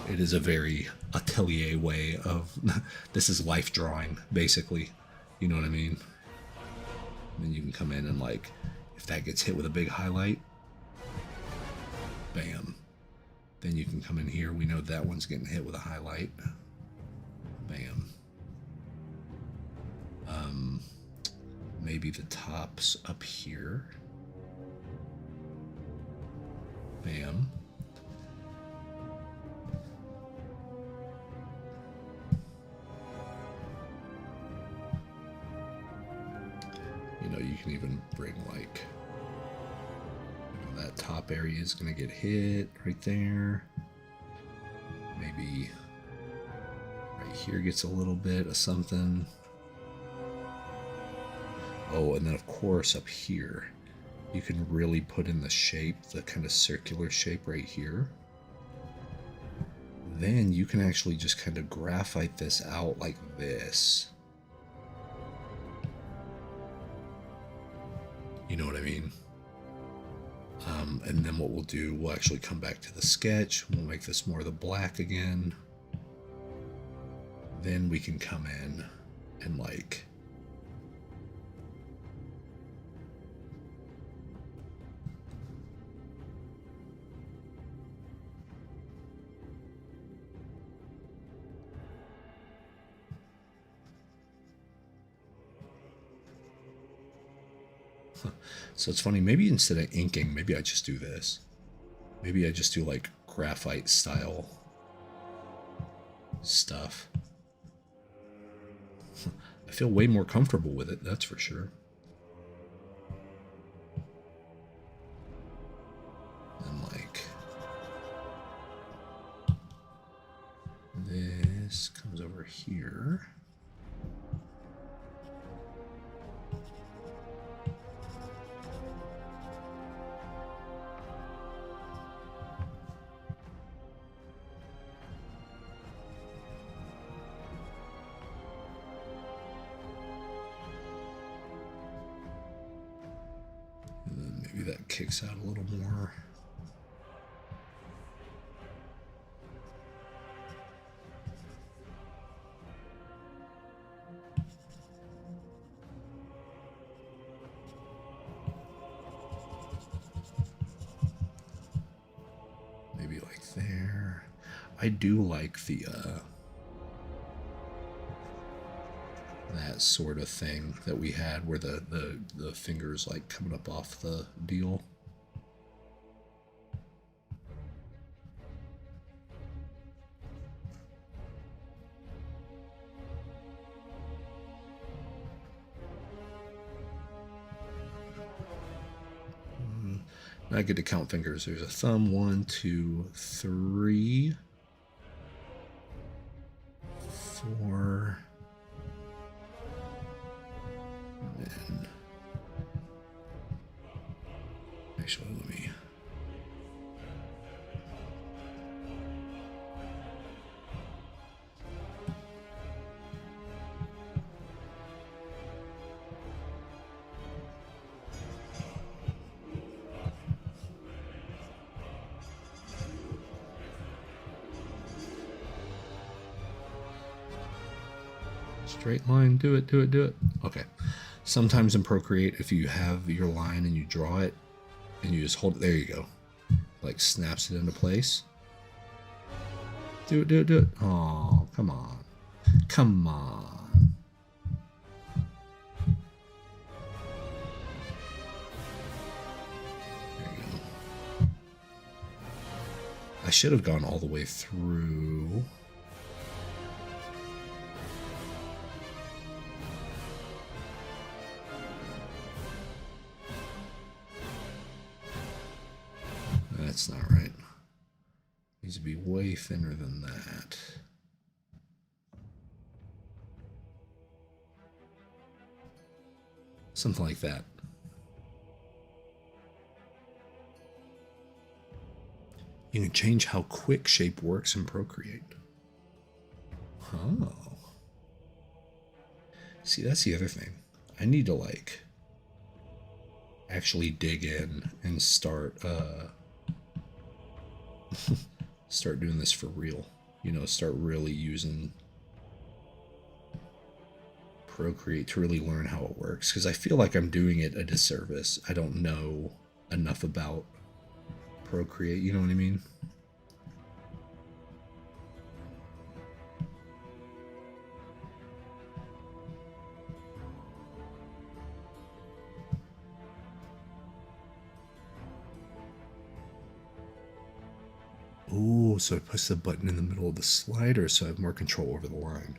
It is a very atelier way of, this is life drawing, basically. You know what I mean? And then you can come in and like, if that gets hit with a big highlight, bam. Then you can come in here. We know that one's getting hit with a highlight. Bam. Maybe the top's up here. Bam. You know, you can even bring like, you know, that top area is going to get hit right there. Maybe right here gets a little bit of something. Oh, and then of course up here, you can really put in the shape, the kind of circular shape right here. Then you can actually just kind of graphite this out like this. You know what I mean? And then what we'll do, we'll actually come back to the sketch. We'll make this more of the black again. Then we can come in and like, so it's funny, maybe instead of inking, maybe I just do this. Maybe I just do like graphite style stuff. I feel way more comfortable with it, that's for sure. And like, this comes over here. That kicks out a little more. Maybe like there. I do like the that sort of thing that we had where the fingers like coming up off the deal. I get to count fingers. There's a thumb, 1, 2, 3, 4. And actually, let me. Straight line, do it, do it, do it. Okay. Sometimes in Procreate, if you have your line and you draw it and you just hold it, there you go. Like snaps it into place. Do it, do it, do it. Oh, come on. Come on. There you go. I should have gone all the way through. That's not right. Needs to be way thinner than that. Something like that. You can change how quick shape works in Procreate. Oh. See, that's the other thing. I need to like actually dig in and start start doing this for real. you know, start really using Procreate to really learn how it works, because I feel like I'm doing it a disservice. I don't know enough about Procreate, you know what I mean? Oh, so I push the button in the middle of the slider so I have more control over the line.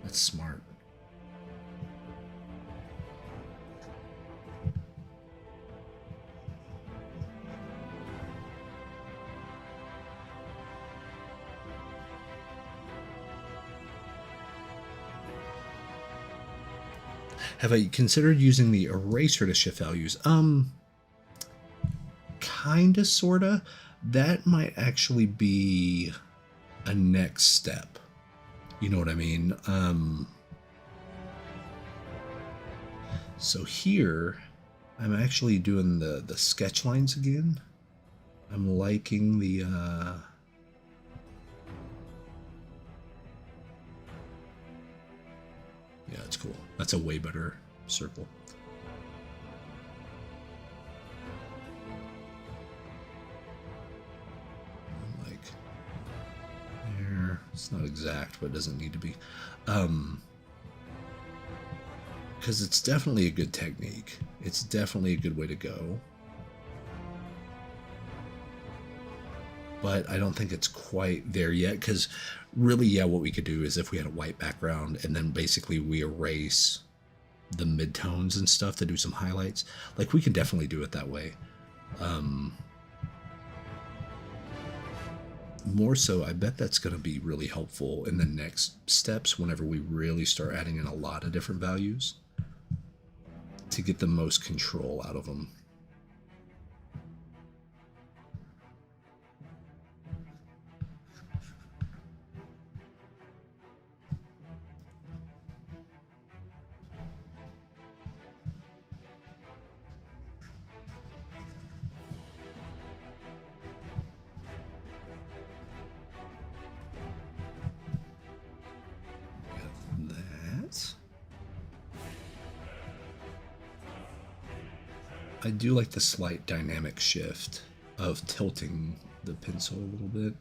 That's smart. Have I considered using the eraser to shift values? Kinda, sorta. That might actually be a next step. You know what I mean? So here, I'm actually doing the sketch lines again. I'm liking the, yeah, it's cool. That's a way better circle. Like, there. It's not exact, but it doesn't need to be. Because it's definitely a good technique. It's definitely a good way to go. But I don't think it's quite there yet, because really, yeah, what we could do is if we had a white background and then basically we erase the midtones and stuff to do some highlights, like we can definitely do it that way. More so, I bet that's going to be really helpful in the next steps whenever we really start adding in a lot of different values to get the most control out of them. I do like the slight dynamic shift of tilting the pencil a little bit.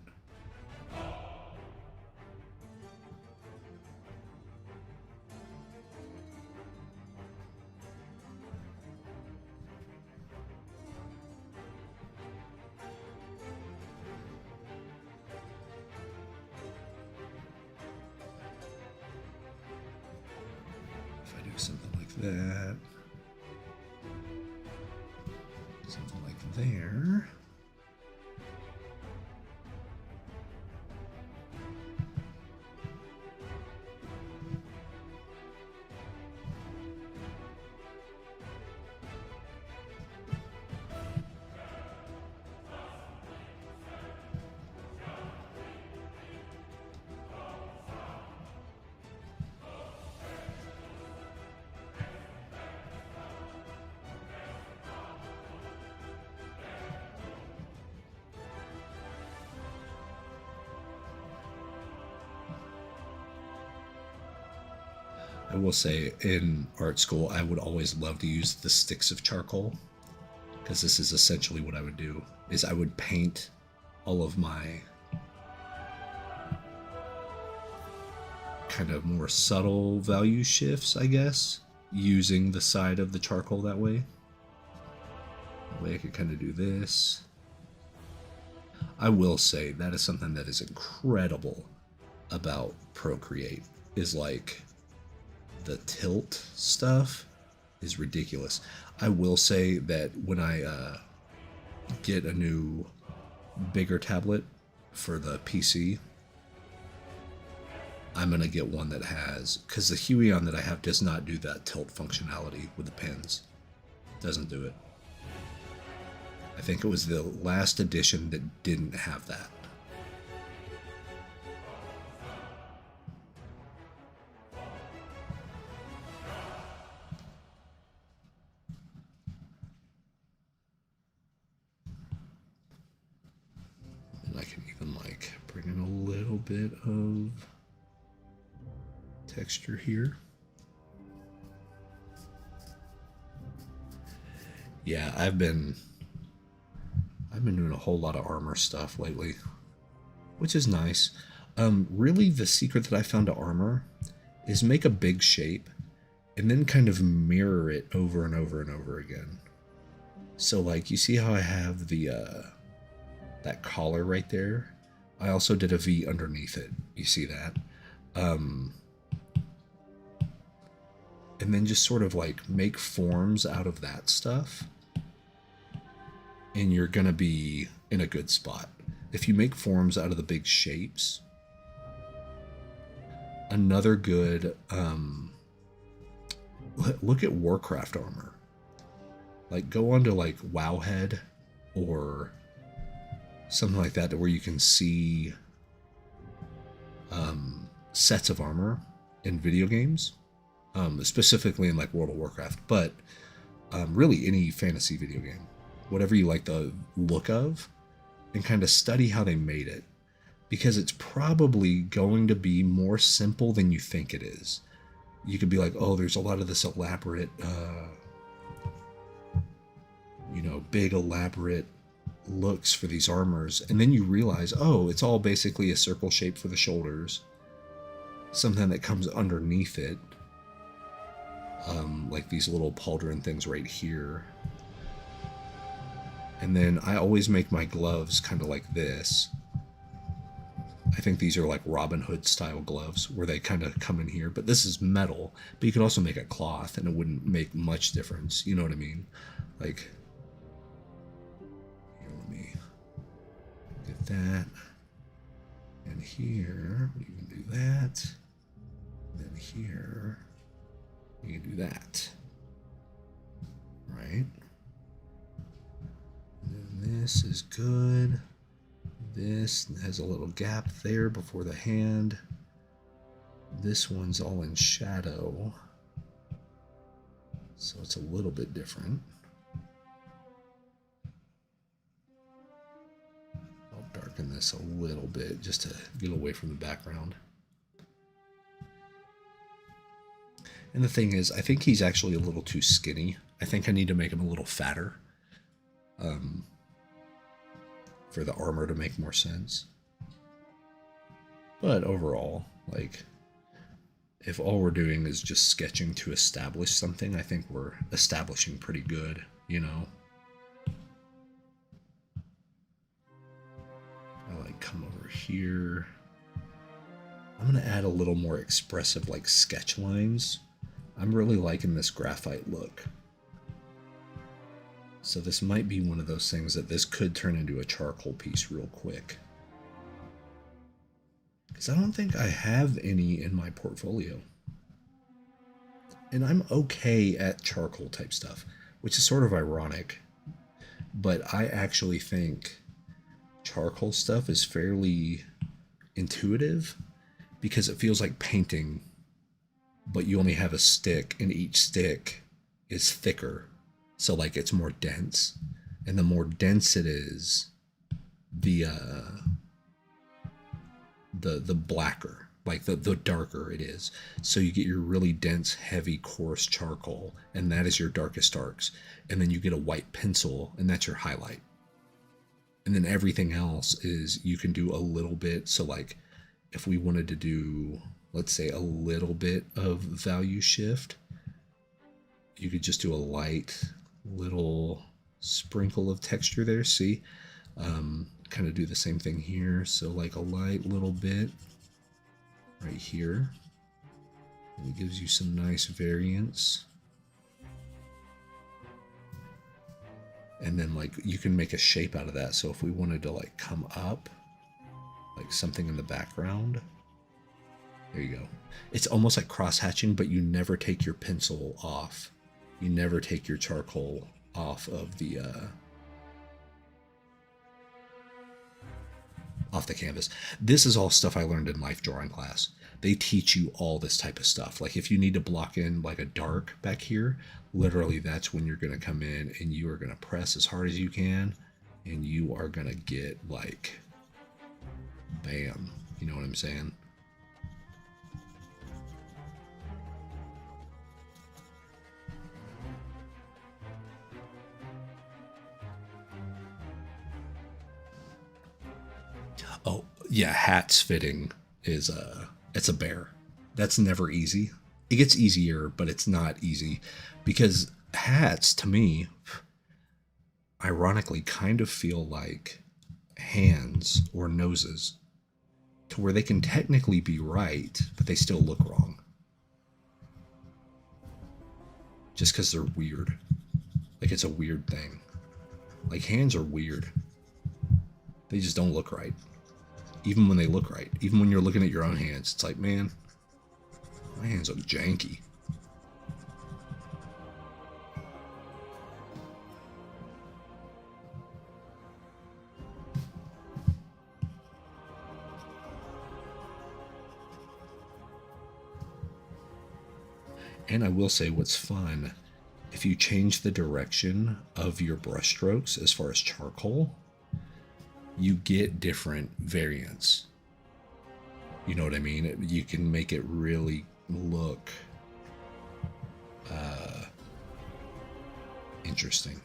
If I do something like that, something like there. I will say in art school, I would always love to use the sticks of charcoal, because this is essentially what I would do, is I would paint all of my kind of more subtle value shifts, I guess, using the side of the charcoal that way. That way I could kind of do this. I will say that is something that is incredible about Procreate, is like the tilt stuff is ridiculous. I will say that when I get a new bigger tablet for the PC, I'm gonna get one that has, because the Huion that I have does not do that tilt functionality with the pins. It doesn't do it. I think it was the last edition that didn't have that. bit of texture here. Yeah, I've been doing a whole lot of armor stuff lately, which is nice. Really, the secret that I found to armor is make a big shape and then kind of mirror it over and over and over again. So like, you see how I have the that collar right there? I also did a V underneath it. You see that? And then just sort of like make forms out of that stuff, and you're gonna be in a good spot. If you make forms out of the big shapes, another good, look at Warcraft armor. Like, go onto like Wowhead or something like that, where you can see sets of armor in video games, specifically in like World of Warcraft, but really any fantasy video game, whatever you like the look of, and kind of study how they made it, because it's probably going to be more simple than you think it is. You could be like, oh, there's a lot of this elaborate, big elaborate looks for these armors, and then you realize, oh, it's all basically a circle shape for the shoulders, something that comes underneath it, like these little pauldron things right here. And then I always make my gloves kind of like this. I think these are like Robin Hood style gloves, where they kind of come in here, but this is metal, but you could also make a cloth and it wouldn't make much difference. You know what I mean? Like, here, let me get that. And here, you can do that. And then here, you can do that. Right? And then this is good. This has a little gap there before the hand. This one's all in shadow, so it's a little bit different. I'll darken this a little bit just to get away from the background. And the thing is, I think he's actually a little too skinny. I think I need to make him a little fatter. For the armor to make more sense. But overall, like, if all we're doing is just sketching to establish something, I think we're establishing pretty good, you know? I like come over here. I'm gonna add a little more expressive, like, sketch lines. I'm really liking this graphite look. So this might be one of those things that this could turn into a charcoal piece real quick. Because I don't think I have any in my portfolio. And I'm okay at charcoal type stuff, which is sort of ironic. But I actually think charcoal stuff is fairly intuitive, because it feels like painting, but you only have a stick, and each stick is thicker. So like, it's more dense, and the more dense it is, the blacker, like the darker it is. So you get your really dense, heavy, coarse charcoal, and that is your darkest darks. And then you get a white pencil, and that's your highlight. And then everything else is, you can do a little bit. So like, if we wanted to do, let's say, a little bit of value shift, you could just do a light little sprinkle of texture there. See, kind of do the same thing here. So like a light little bit right here, and it gives you some nice variance. And then like, you can make a shape out of that. So if we wanted to like come up, like something in the background, there you go. It's almost like cross hatching, but you never take your pencil off. You never take your charcoal off of the canvas. This is all stuff I learned in life drawing class. They teach you all this type of stuff. Like, if you need to block in like a dark back here, literally that's when you're going to come in and you are going to press as hard as you can, and you are going to get like, bam, You know what I'm saying? Oh, yeah, hats fitting is it's a bear. That's never easy. It gets easier, but it's not easy because hats to me ironically kind of feel like hands or noses to where they can technically be right, but they still look wrong. Just because they're weird. Like it's a weird thing. Like hands are weird. They just don't look right. Even when they look right. Even when you're looking at your own hands, it's like, man, my hands look janky. And I will say what's fun, if you change the direction of your brush strokes as far as charcoal, you get different variants. You know what I mean? You can make it really look interesting.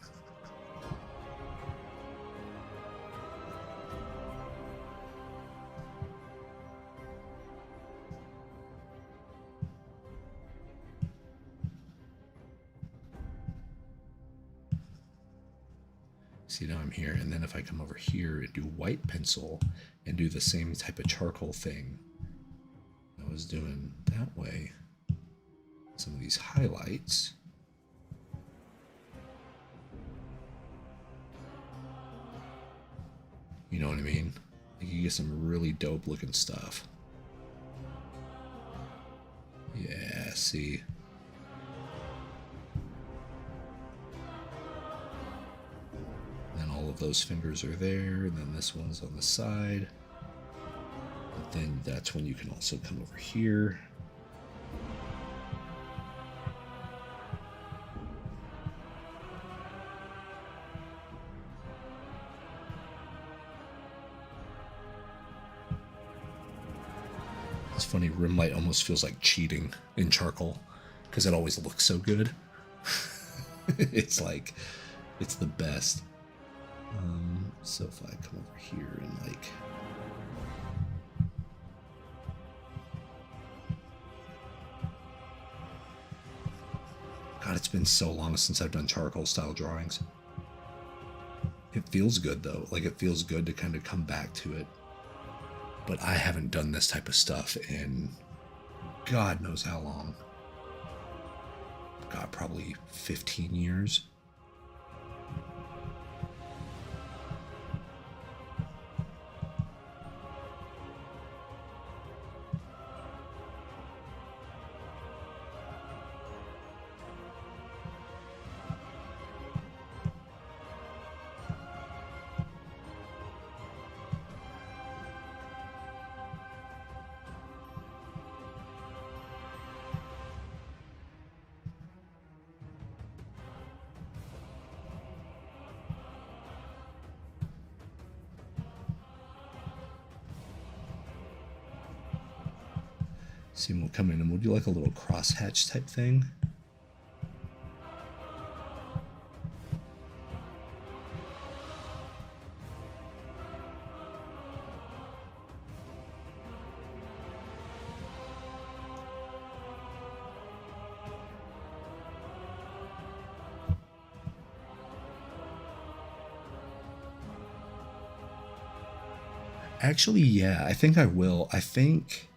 See, now I'm here, and then if I come over here and do white pencil and do the same type of charcoal thing I was doing that way, some of these highlights. You know what I mean? Like you get some really dope looking stuff. Yeah, see? Then all of those fingers are there, and then this one's on the side. But then that's when you can also come over here. It's funny, rim light almost feels like cheating in charcoal because it always looks so good. It's like, it's the best. So if I come over here and like, God, it's been so long since I've done charcoal style drawings. It feels good though. Like it feels good to kind of come back to it. But I haven't done this type of stuff in God knows how long. God, probably 15 years. See, we'll come in and we'll do like a little crosshatch type thing. Actually, yeah, I think I will. I think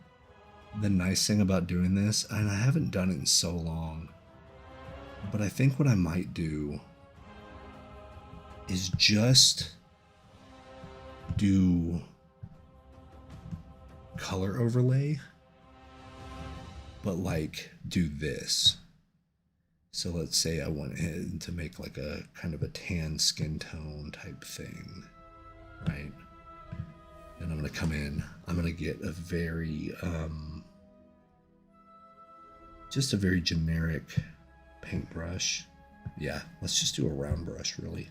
the nice thing about doing this, and I haven't done it in so long, but I think what I might do is just do color overlay, but like do this. So let's say I went in to make like a kind of a tan skin tone type thing, right? And I'm going to come in, I'm going to get a very, just a very generic paintbrush. Yeah, let's just do a round brush really.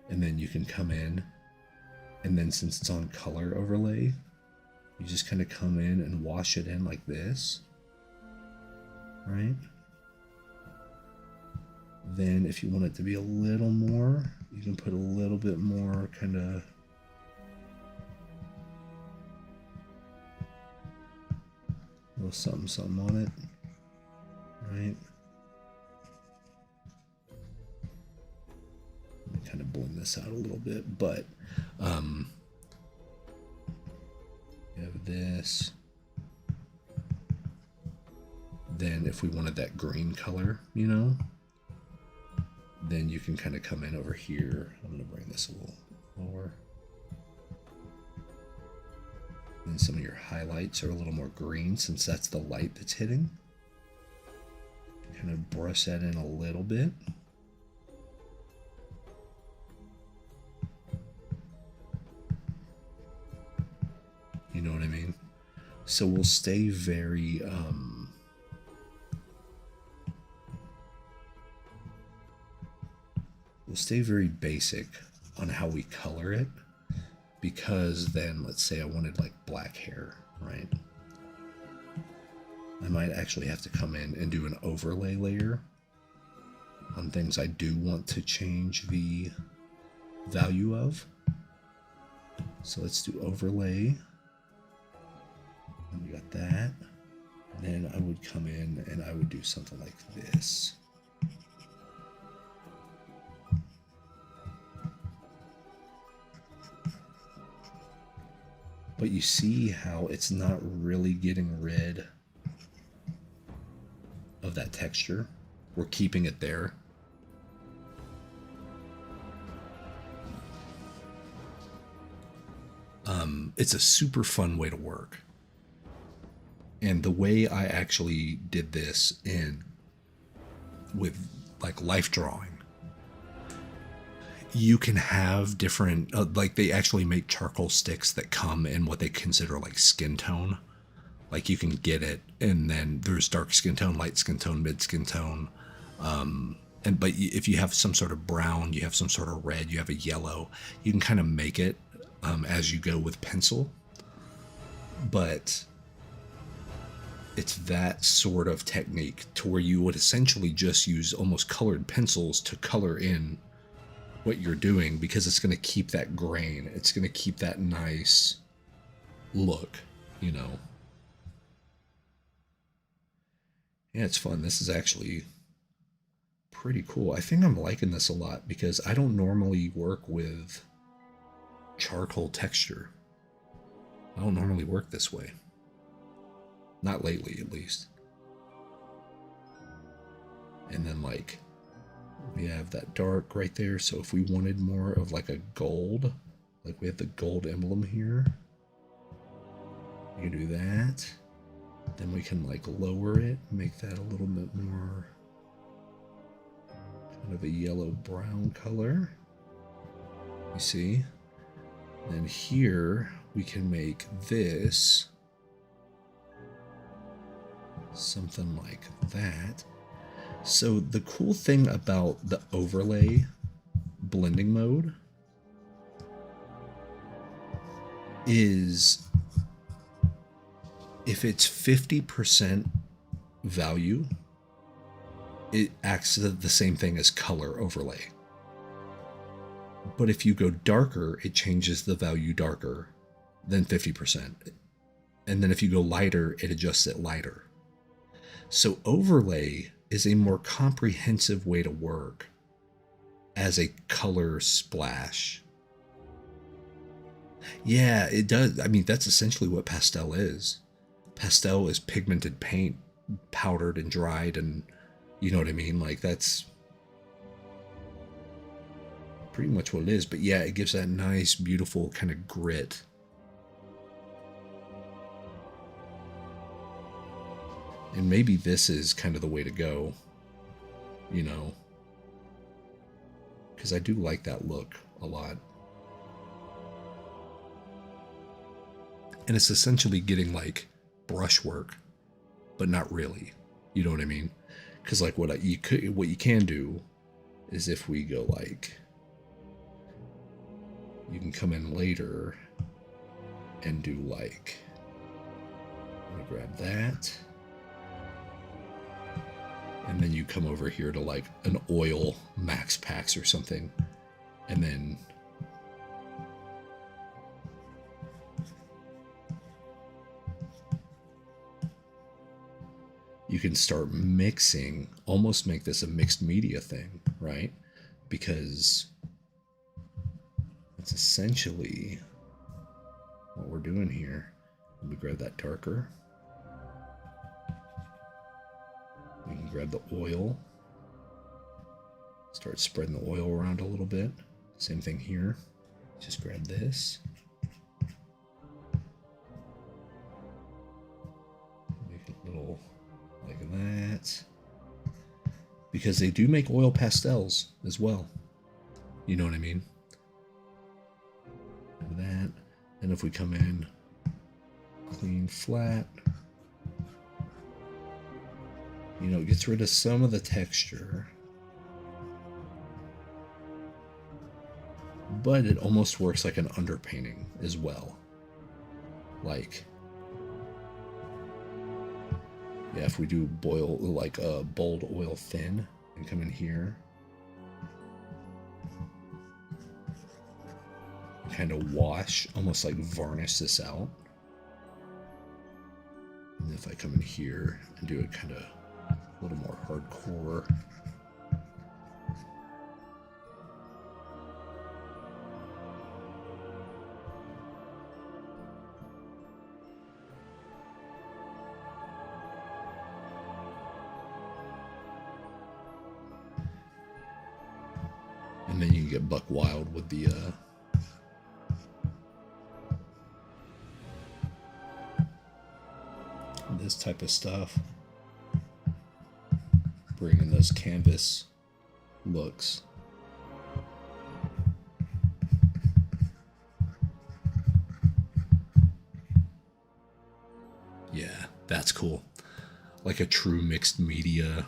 And then you can come in, and then since it's on color overlay, You just kind of come in and wash it in like this, right? Then if you want it to be a little more, you can put a little bit more kind of little something something on it, right? Let me kind of blend this out a little bit, but you have this. Then if we wanted that green color, you know, then you can kind of come in over here. I'm going to bring this a little lower. And some of your highlights are a little more green since that's the light that's hitting. Kind of brush that in a little bit. You know what I mean? So we'll stay very basic on how we color it, because then let's say I wanted like black hair, right? I might actually have to come in and do an overlay layer on things I do want to change the value of. So let's do overlay. And we got that. And then I would come in and I would do something like this. But you see how it's not really getting rid of that texture. We're keeping it there. It's a super fun way to work. And the way I actually did this with like life drawing, you can have different, like they actually make charcoal sticks that come in what they consider like skin tone. Like you can get it, and then there's dark skin tone, light skin tone, mid skin tone. But if you have some sort of brown, you have some sort of red, you have a yellow, you can kind of make it as you go with pencil. But it's that sort of technique to where you would essentially just use almost colored pencils to color in what you're doing, because it's going to keep that grain. It's going to keep that nice look, you know. Yeah, it's fun. This is actually pretty cool. I think I'm liking this a lot because I don't normally work with charcoal texture. I don't normally work this way. Not lately, at least. And then, like, we have that dark right there. So if we wanted more of like a gold, like we have the gold emblem here, we can do that. Then we can like lower it, make that a little bit more kind of a yellow brown color. You see? Then here we can make this something like that. So the cool thing about the overlay blending mode is if it's 50% value, it acts as the same thing as color overlay. But if you go darker, it changes the value darker than 50%. And then if you go lighter, it adjusts it lighter. So overlay is a more comprehensive way to work as a color splash. Yeah, it does. I mean, that's essentially what pastel is. Pastel is pigmented paint, powdered and dried, and you know what I mean? Like, that's pretty much what it is. But yeah, it gives that nice, beautiful kind of grit. And maybe this is kind of the way to go, you know, because I do like that look a lot. And it's essentially getting like brushwork, but not really. You know what I mean? Because like what you can do is if we go like, you can come in later and do like I'm gonna grab that. And then you come over here to like an oil max packs or something. And then you can start mixing, almost make this a mixed media thing, right? Because that's essentially what we're doing here. Let me grab that darker. We can grab the oil. Start spreading the oil around a little bit. Same thing here. Just grab this. Make it a little like that. Because they do make oil pastels as well. You know what I mean? Like that. And if we come in clean, flat, you know, it gets rid of some of the texture. But it almost works like an underpainting as well. Like, yeah, if we do boil, like a bold oil thin and come in here, kind of wash, almost like varnish this out. And if I come in here and do it kind of a little more hardcore. And then you can get buck wild with the this type of stuff. Bringing those canvas looks. Yeah, that's cool. Like a true mixed media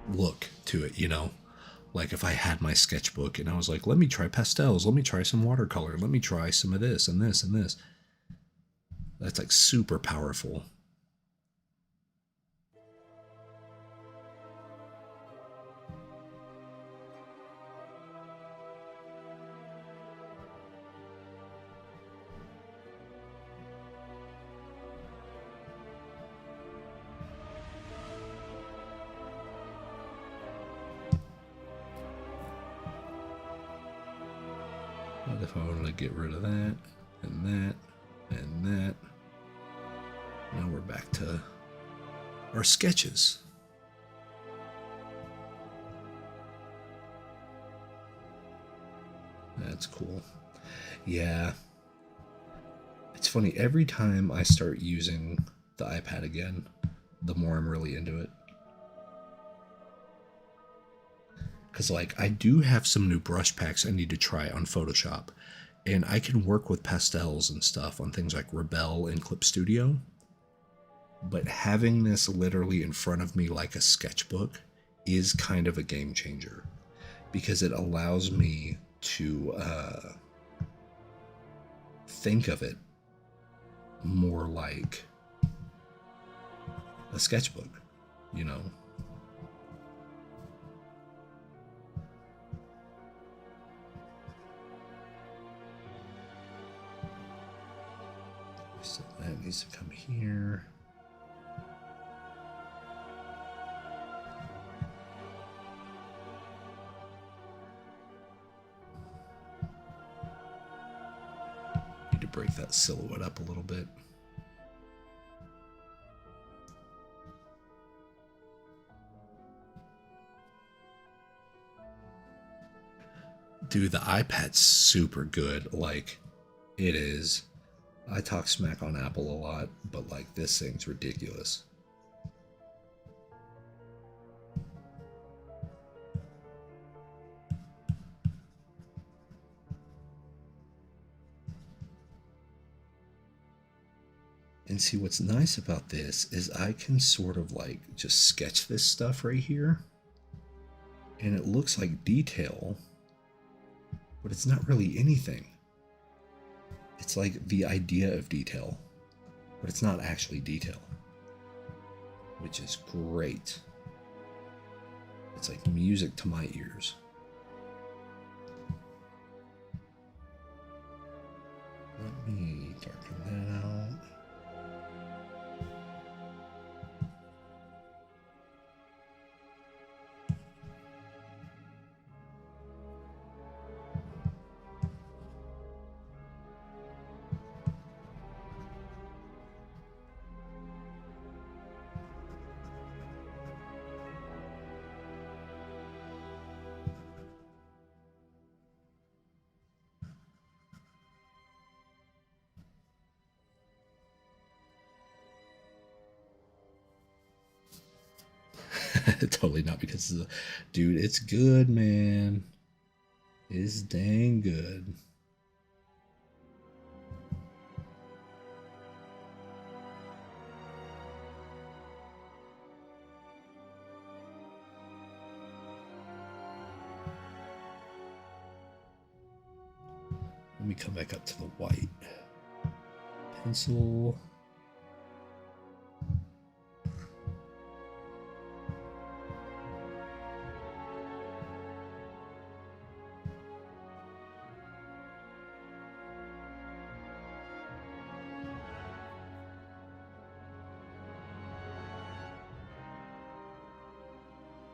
look to it, you know? Like if I had my sketchbook and I was like, let me try pastels, let me try some watercolor, let me try some of this and this and this. That's like super powerful. What if I wanted to get rid of that and that and that? Now we're back to our sketches. That's cool. Yeah. It's funny, every time I start using the iPad again, the more I'm really into it. Because, like, I do have some new brush packs I need to try on Photoshop. And I can work with pastels and stuff on things like Rebel and Clip Studio. But having this literally in front of me like a sketchbook is kind of a game changer. Because it allows me to think of it more like a sketchbook, you know? So that needs to come here. Need to break that silhouette up a little bit. Dude, the iPad's super good. Like, it is. I talk smack on Apple a lot, but like this thing's ridiculous. And see, what's nice about this is I can sort of like just sketch this stuff right here. And it looks like detail, but it's not really anything. It's like the idea of detail, but it's not actually detail, which is great. It's like music to my ears. Let me darken that out. Totally not because of the dude. It's good, man. It's dang good. Let me come back up to the white pencil.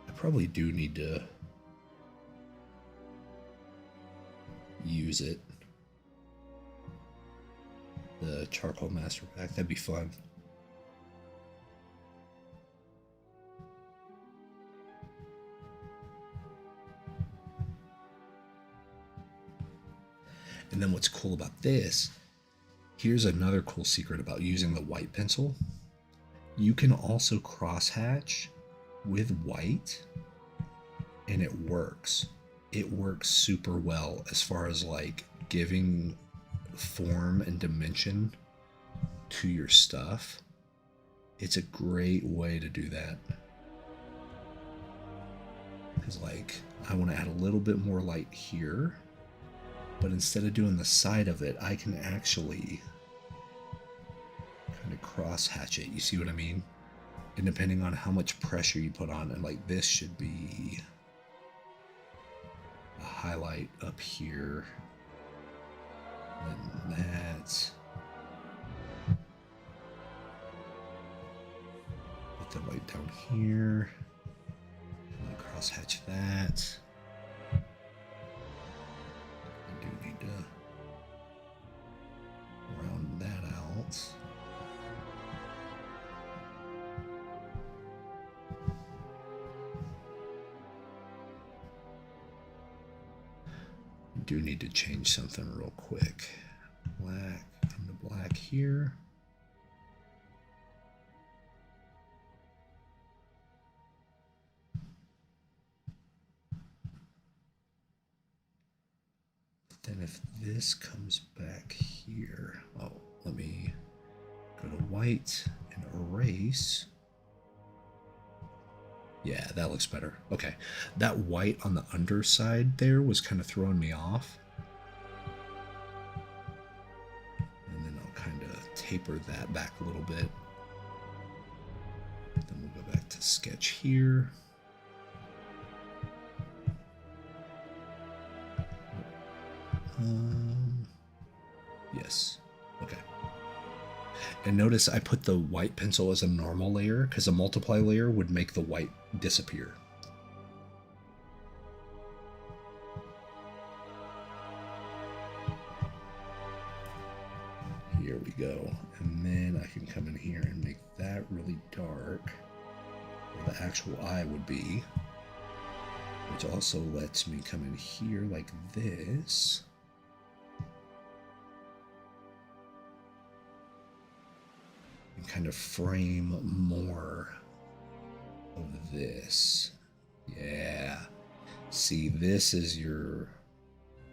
I probably do need to use it. The charcoal master pack, that'd be fun. And then what's cool about this, here's another cool secret about using the white pencil. You can also crosshatch with white and it works. It works super well as far as like giving form and dimension to your stuff. It's a great way to do that. Because like I want to add a little bit more light here, but instead of doing the side of it, I can actually kind of cross hatch it. You see what I mean? And depending on how much pressure you put on it, like this should be a highlight up here. And that. Put the light down here. And then cross hatch that. I do need to round that out. Do need to change something real quick. Black, come to black here. Then if this comes back here, oh, let me go to white and erase. Yeah, that looks better. Okay, that white on the underside there was kind of throwing me off. And then I'll kind of taper that back a little bit. Then we'll go back to sketch here. Yes, okay. And notice I put the white pencil as a normal layer because a multiply layer would make the white disappear. Here we go. And then I can come in here and make that really dark, where the actual eye would be, which also lets me come in here like this. Kind of frame more of this. Yeah. See, this is your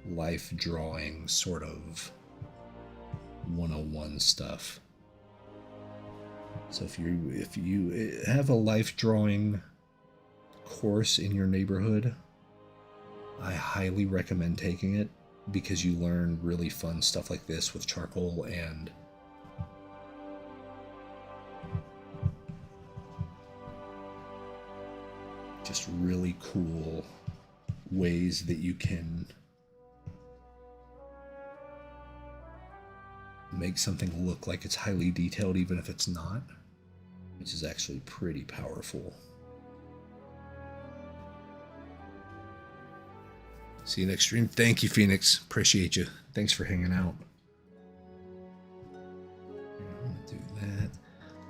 life drawing sort of 101 stuff. So if you have a life drawing course in your neighborhood, I highly recommend taking it because you learn really fun stuff like this with charcoal and just really cool ways that you can make something look like it's highly detailed even if it's not, which is actually pretty powerful. See you next stream. Thank you, Phoenix. Appreciate you. Thanks for hanging out. I'm gonna do that.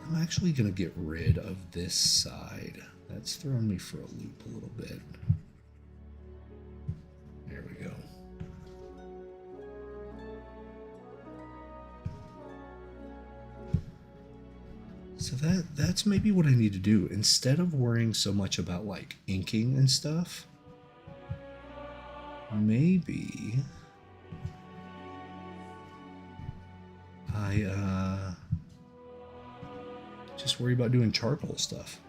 I'm actually gonna get rid of this side. That's throwing me for a loop a little bit. There we go. So that's maybe what I need to do. Instead of worrying so much about like inking and stuff, maybe I just worry about doing charcoal stuff.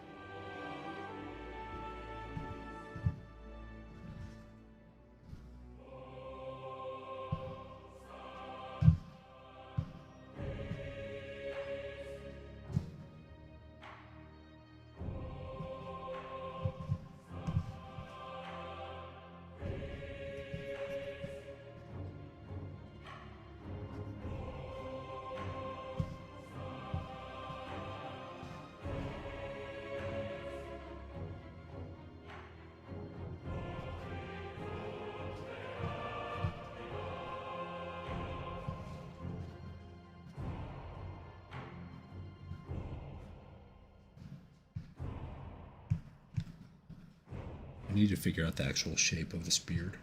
I need to figure out the actual shape of this beard.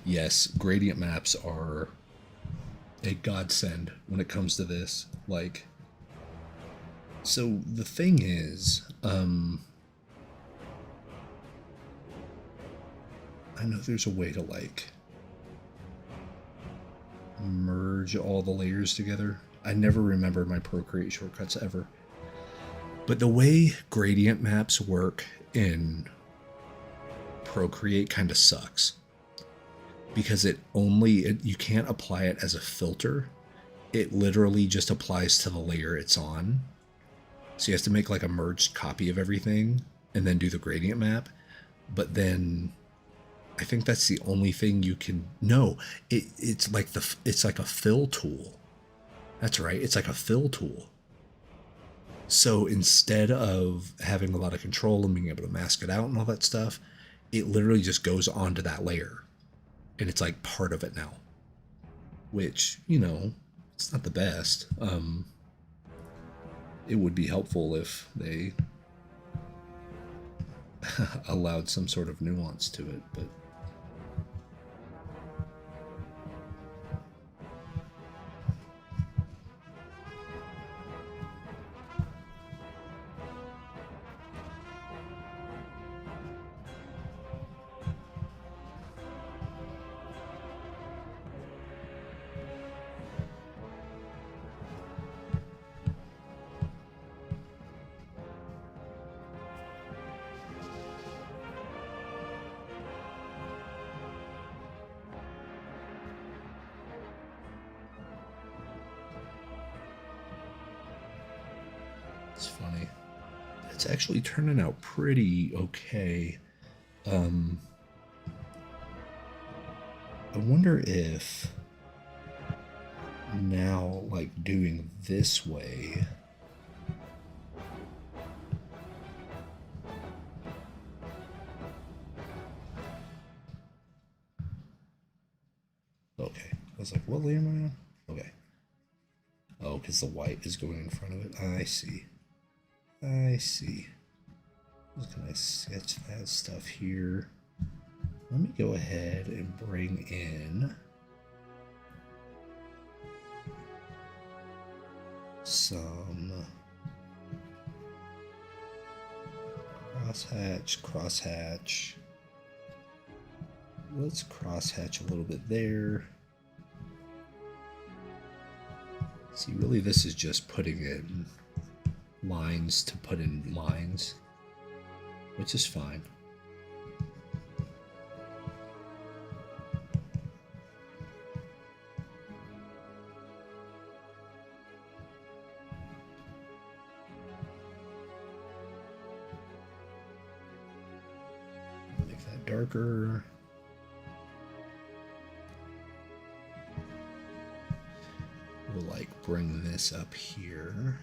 Yes, gradient maps are a godsend when it comes to this. Like, so the thing is, I know there's a way to like merge all the layers together. I never remember my Procreate shortcuts ever. But the way gradient maps work in Procreate kind of sucks. Because you can't apply it as a filter. It literally just applies to the layer it's on. So you have to make like a merged copy of everything and then do the gradient map. But then I think that's the only thing you can. No, it's like a fill tool. That's right. It's like a fill tool. So instead of having a lot of control and being able to mask it out and all that stuff, it literally just goes onto that layer. And it's like part of it now. Which, you know, it's not the best. It would be helpful if they allowed some sort of nuance to it, but it's funny. It's actually turning out pretty okay. I wonder if now, like, doing this way, okay. I was like, what layer am I on? Okay. Oh, because the white is going in front of it. I see. I see. Just gonna sketch that stuff here. Let me go ahead and bring in some crosshatch. Let's crosshatch a little bit there. See, really this is just putting in lines to put in lines, which is fine. darker. We'll like bring this up here.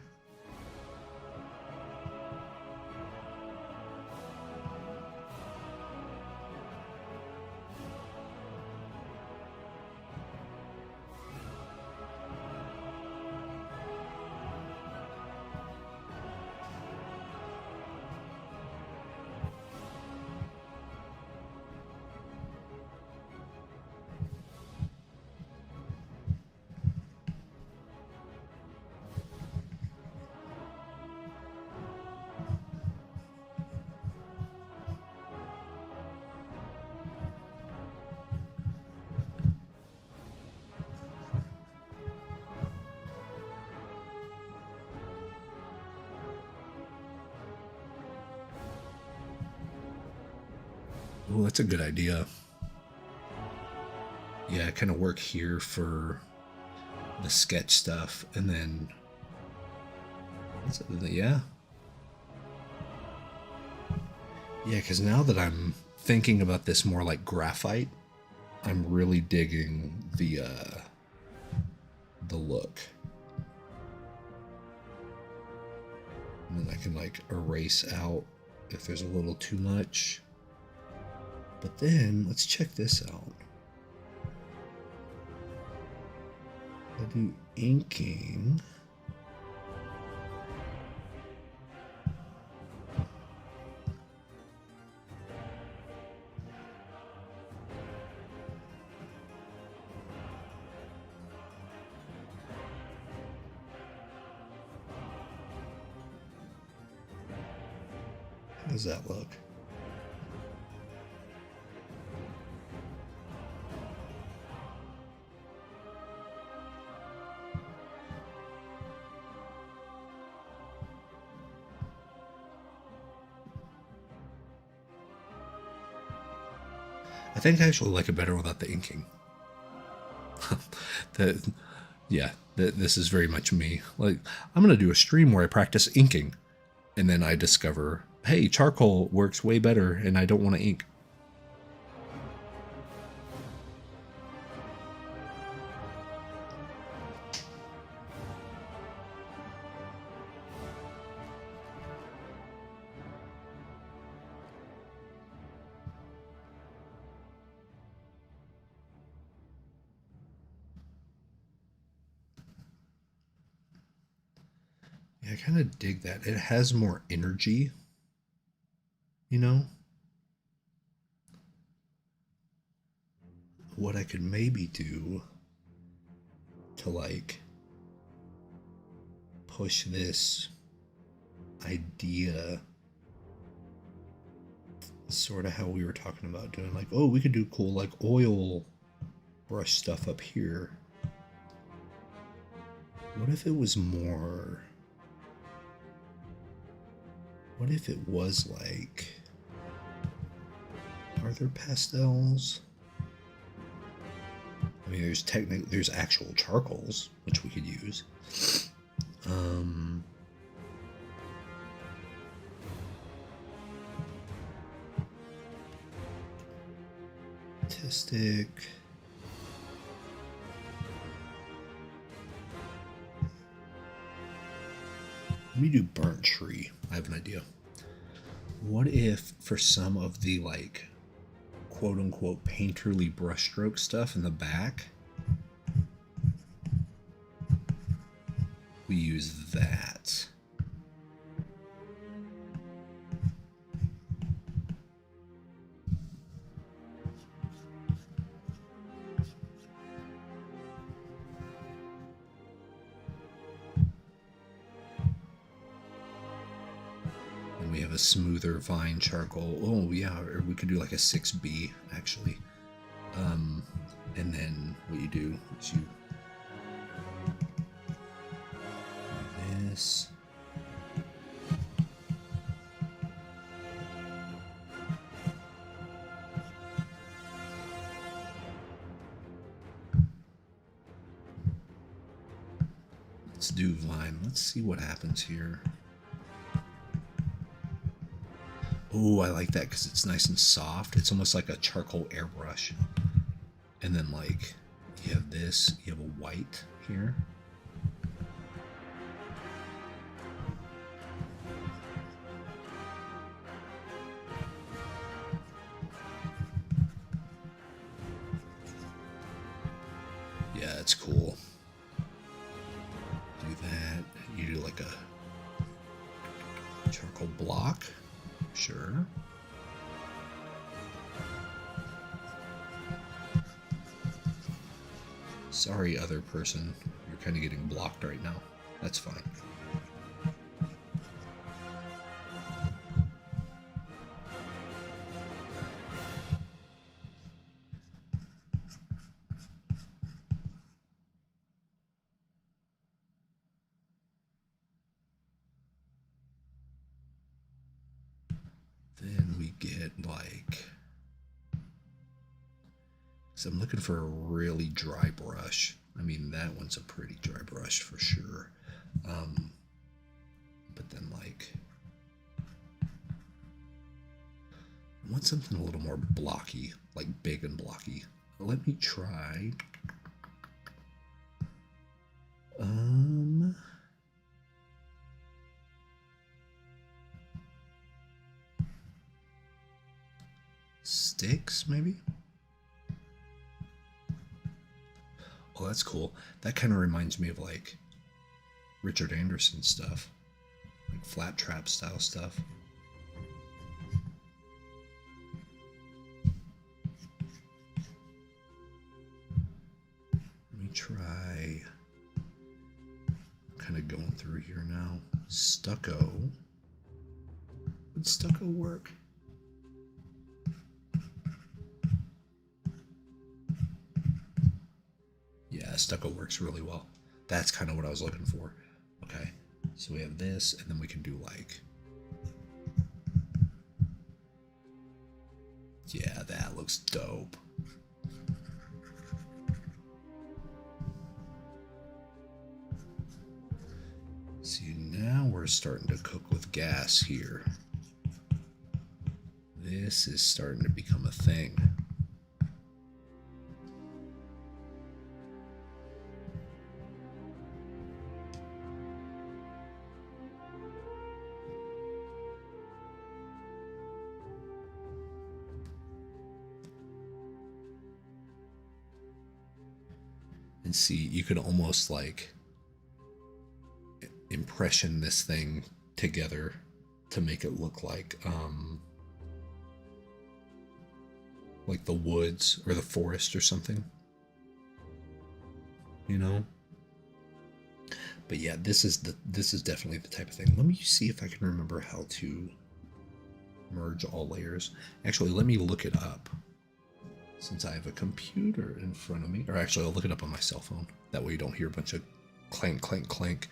Oh, that's a good idea. Yeah, kind of work here for the sketch stuff, and then yeah, because now that I'm thinking about this more like graphite, I'm really digging the look. And then I can like erase out if there's a little too much. But then let's check this out. I do inking. How does that look? I think I actually like it better without the inking. This is very much me. Like, I'm gonna do a stream where I practice inking, and then I discover, hey, charcoal works way better, and I don't want to ink. Yeah, I kind of dig that. It has more energy, you know? What I could maybe do to like push this idea, sort of how we were talking about doing, like, oh, we could do cool like oil brush stuff up here. What if it was more, what if it was like, are there pastels? I mean, there's actual charcoals which we could use. Artistic. Let me do burnt tree. I have an idea. What if for some of the like quote unquote painterly brushstroke stuff in the back, we use that? And we have a smoother vine charcoal. Oh yeah, or we could do like a 6B actually. And then what you do is you do this. Let's do vine. Let's see what happens here. Oh, I like that because it's nice and soft. It's almost like a charcoal airbrush. And then like you have this, you have a white here. Yeah, it's cool. Do that. You do like a charcoal block. Sure. Sorry, other person. You're kind of getting blocked right now. That's fine. Then we get like, so I'm looking for a really dry brush. I mean, that one's a pretty dry brush for sure. But then like, I want something a little more blocky, like big and blocky. Let me try. Sticks, maybe? Oh, that's cool. That kind of reminds me of like Richard Anderson stuff, like flat trap style stuff. Let me try. I'm kind of going through here now. Stucco. Would stucco work? Yeah, stucco works really well. That's kind of what I was looking for. Okay, so we have this, and then we can do like, yeah, that looks dope. See, now we're starting to cook with gas here. This is starting to become a thing. And see, you could almost like impression this thing together to make it look like the woods or the forest or something, you know. But yeah, this is definitely the type of thing. Let me see if I can remember how to merge all layers. Actually, let me look it up since I have a computer in front of me. Or actually, I'll look it up on my cell phone. That way you don't hear a bunch of clank, clank, clank.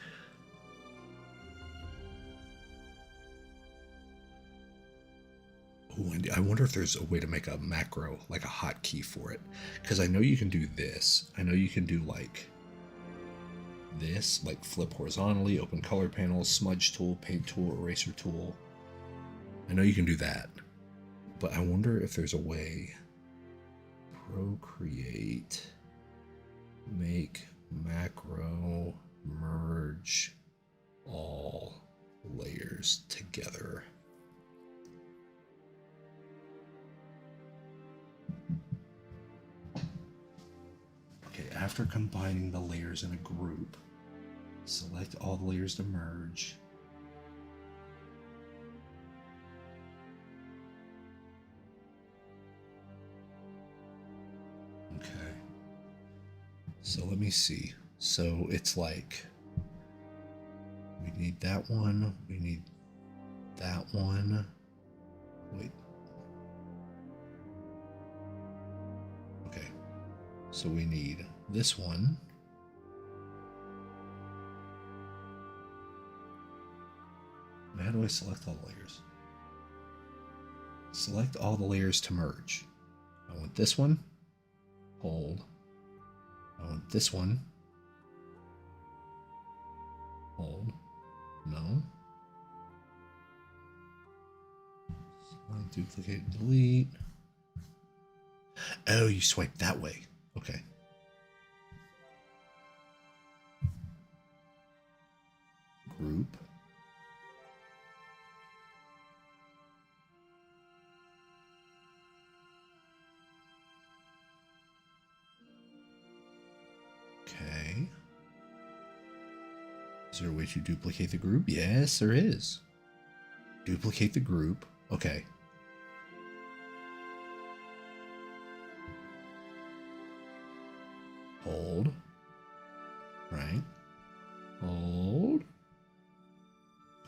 Oh, and I wonder if there's a way to make a macro, like a hotkey for it. Because I know you can do this. I know you can do like this, like flip horizontally, open color panels, smudge tool, paint tool, eraser tool. I know you can do that. But I wonder if there's a way. Procreate, make macro, merge all layers together. Okay, after combining the layers in a group, select all the layers to merge. Okay. So let me see. So it's like we need that one, we need that one. Wait. Okay. So we need this one. How do I select all the layers? Select all the layers to merge. I want this one. Hold. I want this one. Hold. No. Duplicate, delete. Oh, you swipe that way. Okay. Group. Okay. Is there a way to duplicate the group? Yes, there is. Duplicate the group. Okay. Hold. Right. Hold.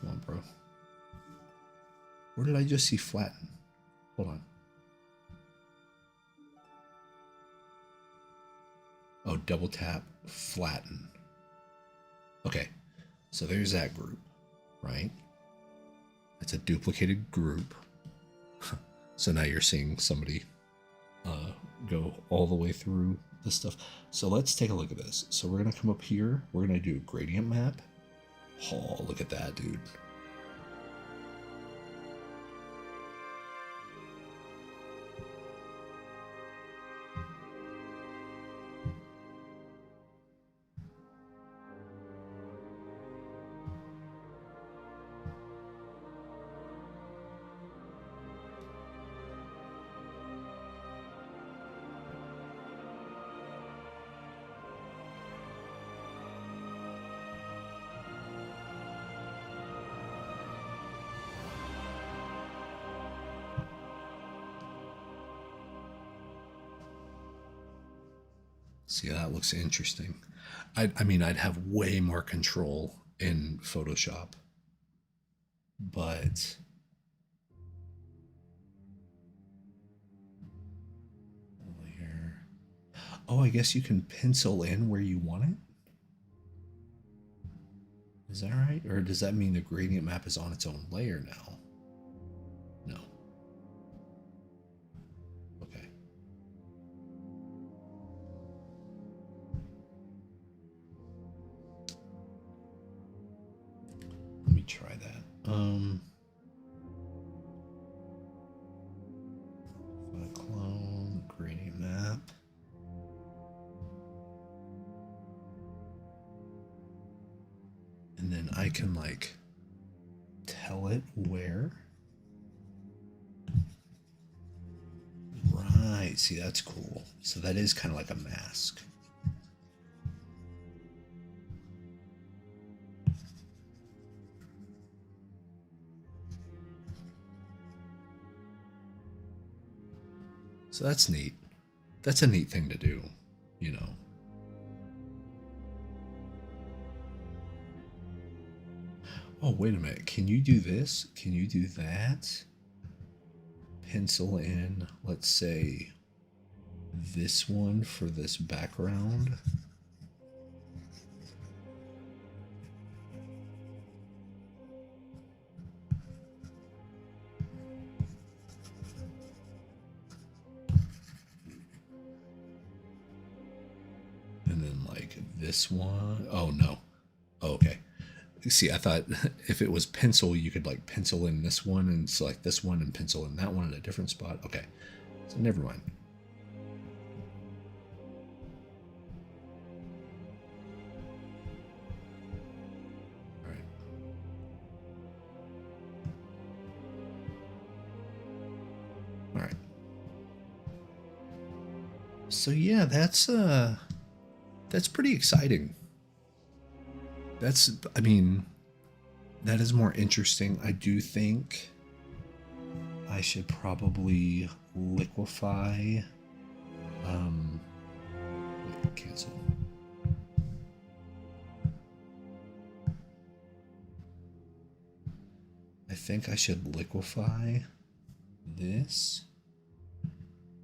Come on, bro. Where did I just see flatten? Hold on. Oh, double tap, flatten. Okay. So there's that group, right? It's a duplicated group. So now you're seeing somebody go all the way through this stuff. So let's take a look at this. So we're going to come up here. We're going to do a gradient map. Oh, look at that, dude. See, that looks interesting. I mean, I'd have way more control in Photoshop, but here. Oh, I guess you can pencil in where you want it. Is that right? Or does that mean the gradient map is on its own layer now? No. Okay. Let me try that. If I clone gradient map. And then I can like tell it where. Right, see, that's cool. So that is kind of like a mask. So that's neat. That's a neat thing to do, you know. Oh, wait a minute. Can you do this? Can you do that? Pencil in, let's say, this one for this background. And then like this one. Oh, no. Oh, okay. See, I thought if it was pencil, you could like pencil in this one and select this one and pencil in that one at a different spot. Okay. So never mind. All right. All right. So yeah, that's pretty exciting. I mean, that is more interesting. I do think I should probably liquefy. Wait, cancel. I think I should liquefy this,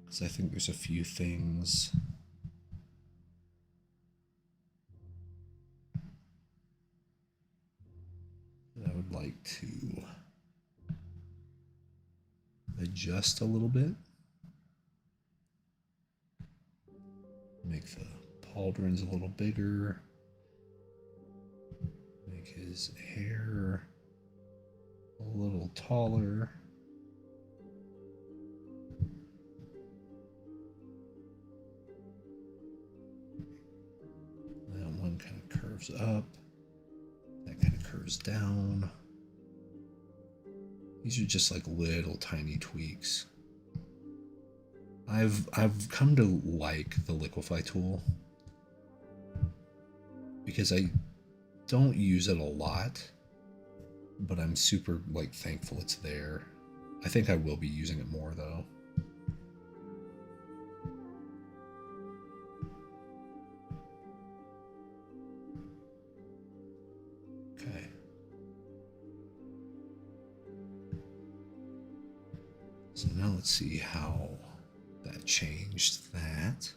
because I think there's a few things. I would like to adjust a little bit. Make the pauldrons a little bigger. Make his hair a little taller. curves up. That kind of curves down. These are just like little tiny tweaks. I've come to like the liquify tool because I don't use it a lot, but I'm super like thankful it's there. I think I will be using it more though. Okay. So now let's see how that changed that.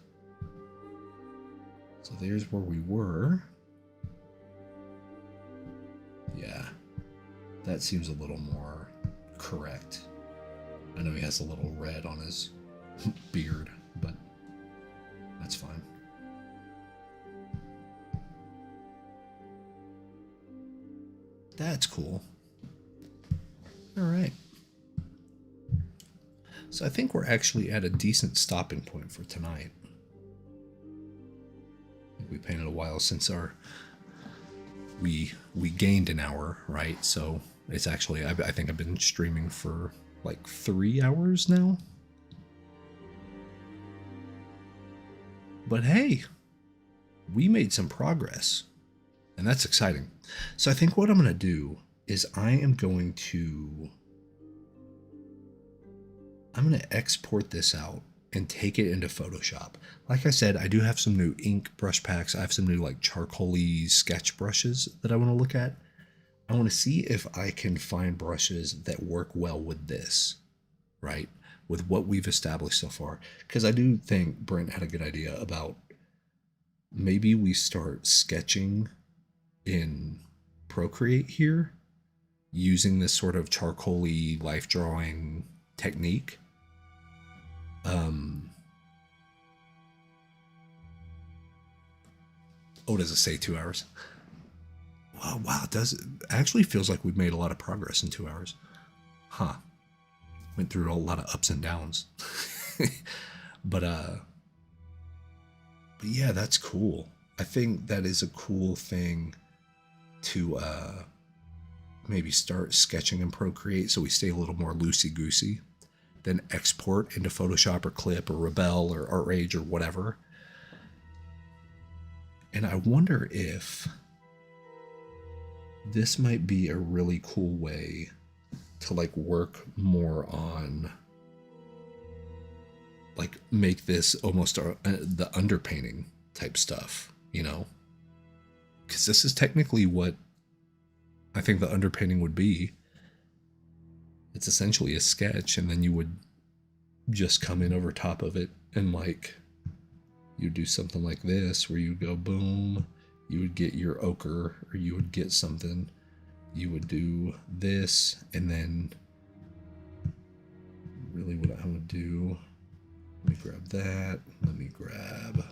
So there's where we were. Yeah, that seems a little more correct. I know he has a little red on his beard, but that's fine. That's cool. All right. So I think we're actually at a decent stopping point for tonight. We painted a while since we gained an hour, right? So it's actually, I think I've been streaming for like 3 hours now. But hey, we made some progress, and that's exciting. So I think what I'm going to do is I'm going to export this out and take it into Photoshop. Like I said, I do have some new ink brush packs. I have some new like charcoal-y sketch brushes that I want to look at. I want to see if I can find brushes that work well with this, right? With what we've established so far. Because I do think Brent had a good idea about maybe we start sketching in Procreate here using this sort of charcoal-y life drawing technique. Oh, does it say 2 hours? Wow, it does. It actually feels like we've made a lot of progress in 2 hours. Huh. Went through a lot of ups and downs. but yeah, that's cool. I think that is a cool thing to maybe start sketching in Procreate so we stay a little more loosey-goosey, then export into Photoshop or Clip or Rebel or ArtRage or whatever. And I wonder if this might be a really cool way to like work more on, like make this almost the underpainting type stuff, you know? Because this is technically what I think the underpainting would be. It's essentially a sketch, and then you would just come in over top of it and like you do something like this where you go boom, you would get your ochre, or you would get something, you would do this, and then really what I would do, let me grab that, let me grab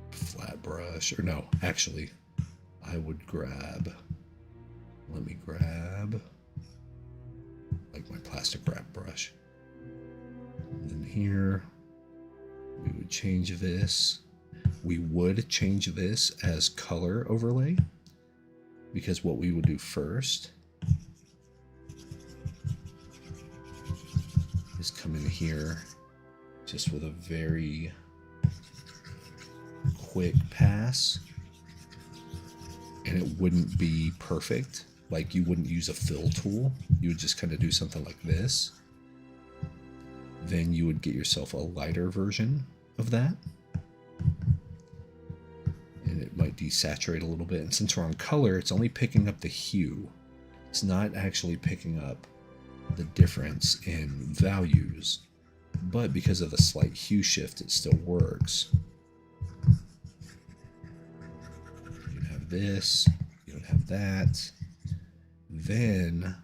flat brush, or no, actually I would grab, let me grab like my plastic wrap brush. And then here, we would change this. We would change this as color overlay, because what we would do first is come in here just with a very quick pass, and it wouldn't be perfect. Like you wouldn't use a fill tool. You would just kind of do something like this. Then you would get yourself a lighter version of that. And it might desaturate a little bit. And since we're on color, it's only picking up the hue. It's not actually picking up the difference in values. But because of the slight hue shift, it still works. You have this, you don't have that. Then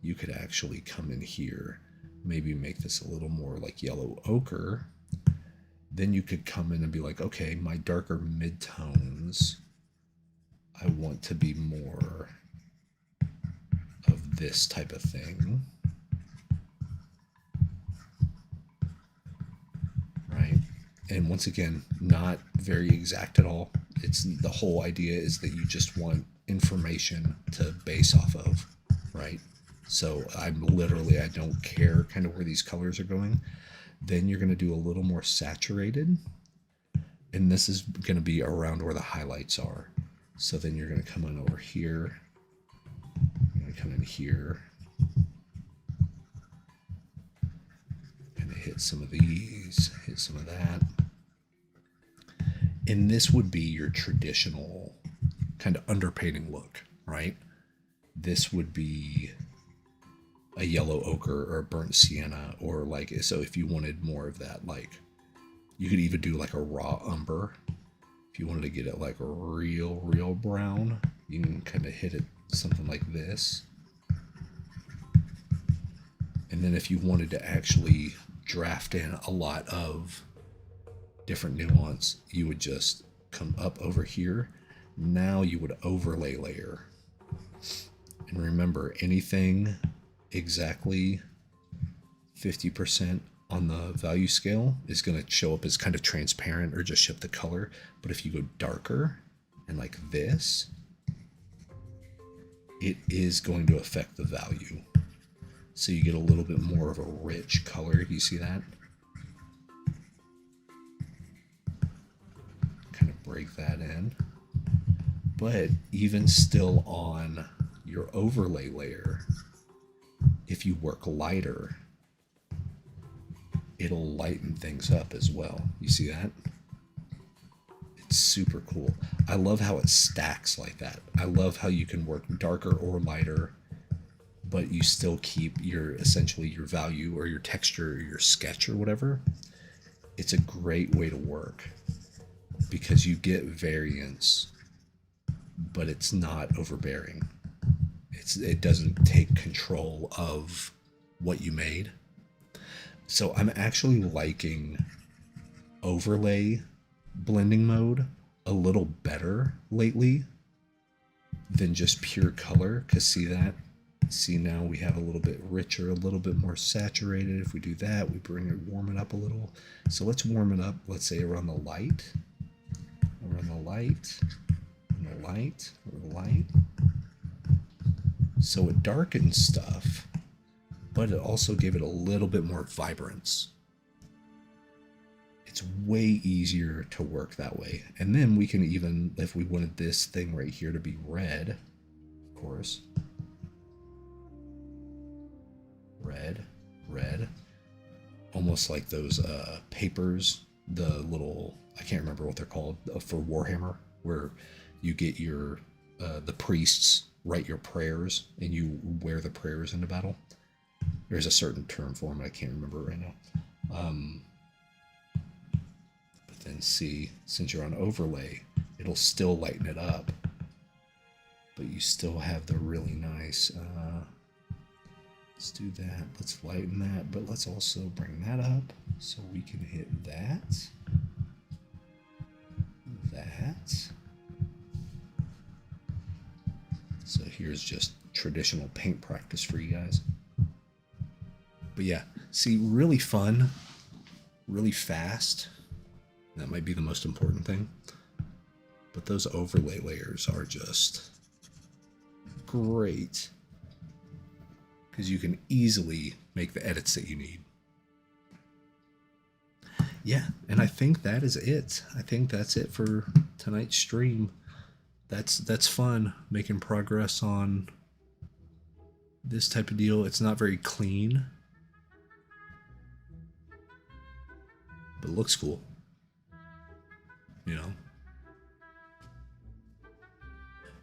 you could actually come in here, maybe make this a little more like yellow ochre. Then you could come in and be like, okay, my darker midtones, I want to be more of this type of thing. Right? And once again, not very exact at all. It's the whole idea is that you just want information to base off of, right? So I don't care kind of where these colors are going. Then you're going to do a little more saturated. And this is going to be around where the highlights are. So then you're going to come on over here. You're going to come in here. Kind of hit some of these, hit some of that. And this would be your traditional kind of underpainting look, right? This would be a yellow ochre or a burnt sienna, or like, so if you wanted more of that, like you could even do like a raw umber. If you wanted to get it like a real brown, you can kind of hit it something like this. And then if you wanted to actually draft in a lot of different nuance, you would just come up over here. Now you would overlay layer. And remember, anything exactly 50% on the value scale is going to show up as kind of transparent or just shift the color. But if you go darker and like this, it is going to affect the value. So you get a little bit more of a rich color. Do you see that? Kind of break that in. But even still on your overlay layer, if you work lighter, it'll lighten things up as well. You see that? It's super cool. I love how it stacks like that. I love how you can work darker or lighter, but you still keep your essentially your value or your texture or your sketch or whatever. It's a great way to work because you get variance, but it's not overbearing. It doesn't take control of what you made. So I'm actually liking overlay blending mode a little better lately than just pure color. Because see that? See, now we have a little bit richer, a little bit more saturated. If we do that, we warm it up a little. So let's warm it up, let's say around the light. Around the light, and the light, or the light. So it darkens stuff, but it also gave it a little bit more vibrance. It's way easier to work that way. And then we can even, if we wanted this thing right here to be red, of course, red, almost like those papers, the little, I can't remember what they're called, for Warhammer, where you get your, the priests write your prayers and you wear the prayers into battle. There's a certain term for them, I can't remember right now. But then see, since you're on overlay, it'll still lighten it up, but you still have the really nice, let's do that. Let's lighten that, but let's also bring that up so we can hit that. So here's just traditional paint practice for you guys. But yeah, see, really fun, really fast. That might be the most important thing. But those overlay layers are just great, because you can easily make the edits that you need. Yeah, and I think that is it. I think that's it for tonight's stream. That's fun, making progress on this type of deal. It's not very clean, but it looks cool. You know?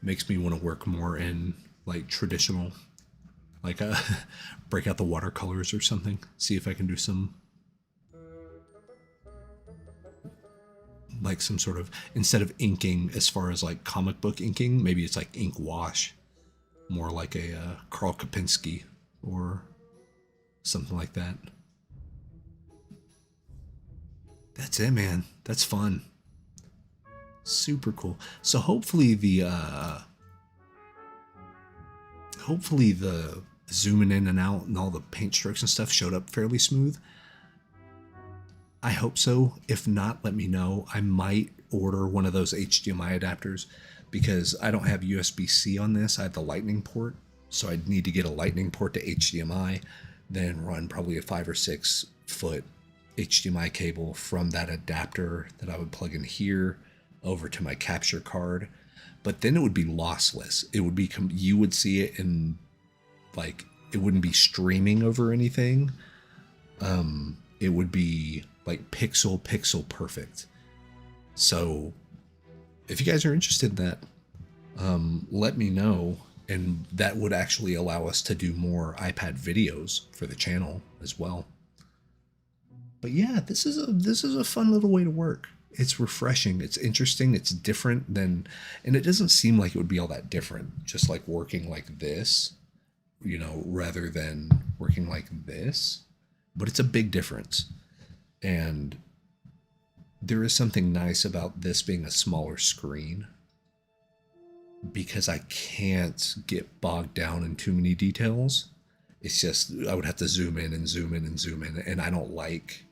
Makes me want to work more in like traditional, like break out the watercolors or something. See if I can do some, like some sort of, instead of inking as far as like comic book inking, maybe it's like ink wash, more like a Karl Kopinski or something like that. That's it, man. That's fun. Super cool. So hopefully the zooming in and out and all the paint strokes and stuff showed up fairly smooth. I hope so. If not, let me know. I might order one of those HDMI adapters because I don't have USB-C on this. I have the lightning port. So I'd need to get a lightning port to HDMI, then run probably a 5 or 6 foot HDMI cable from that adapter that I would plug in here over to my capture card. But then it would be lossless. It would be, you would see it in, like, it wouldn't be streaming over anything. It would be like pixel perfect. So if you guys are interested in that, let me know. And that would actually allow us to do more iPad videos for the channel as well. But yeah, this is a fun little way to work. It's refreshing. It's interesting. It's different than, and it doesn't seem like it would be all that different. Just like working like this, you know, rather than working like this. But it's a big difference. And there is something nice about this being a smaller screen, because I can't get bogged down in too many details. It's just, I would have to zoom in and zoom in and zoom in, and I don't like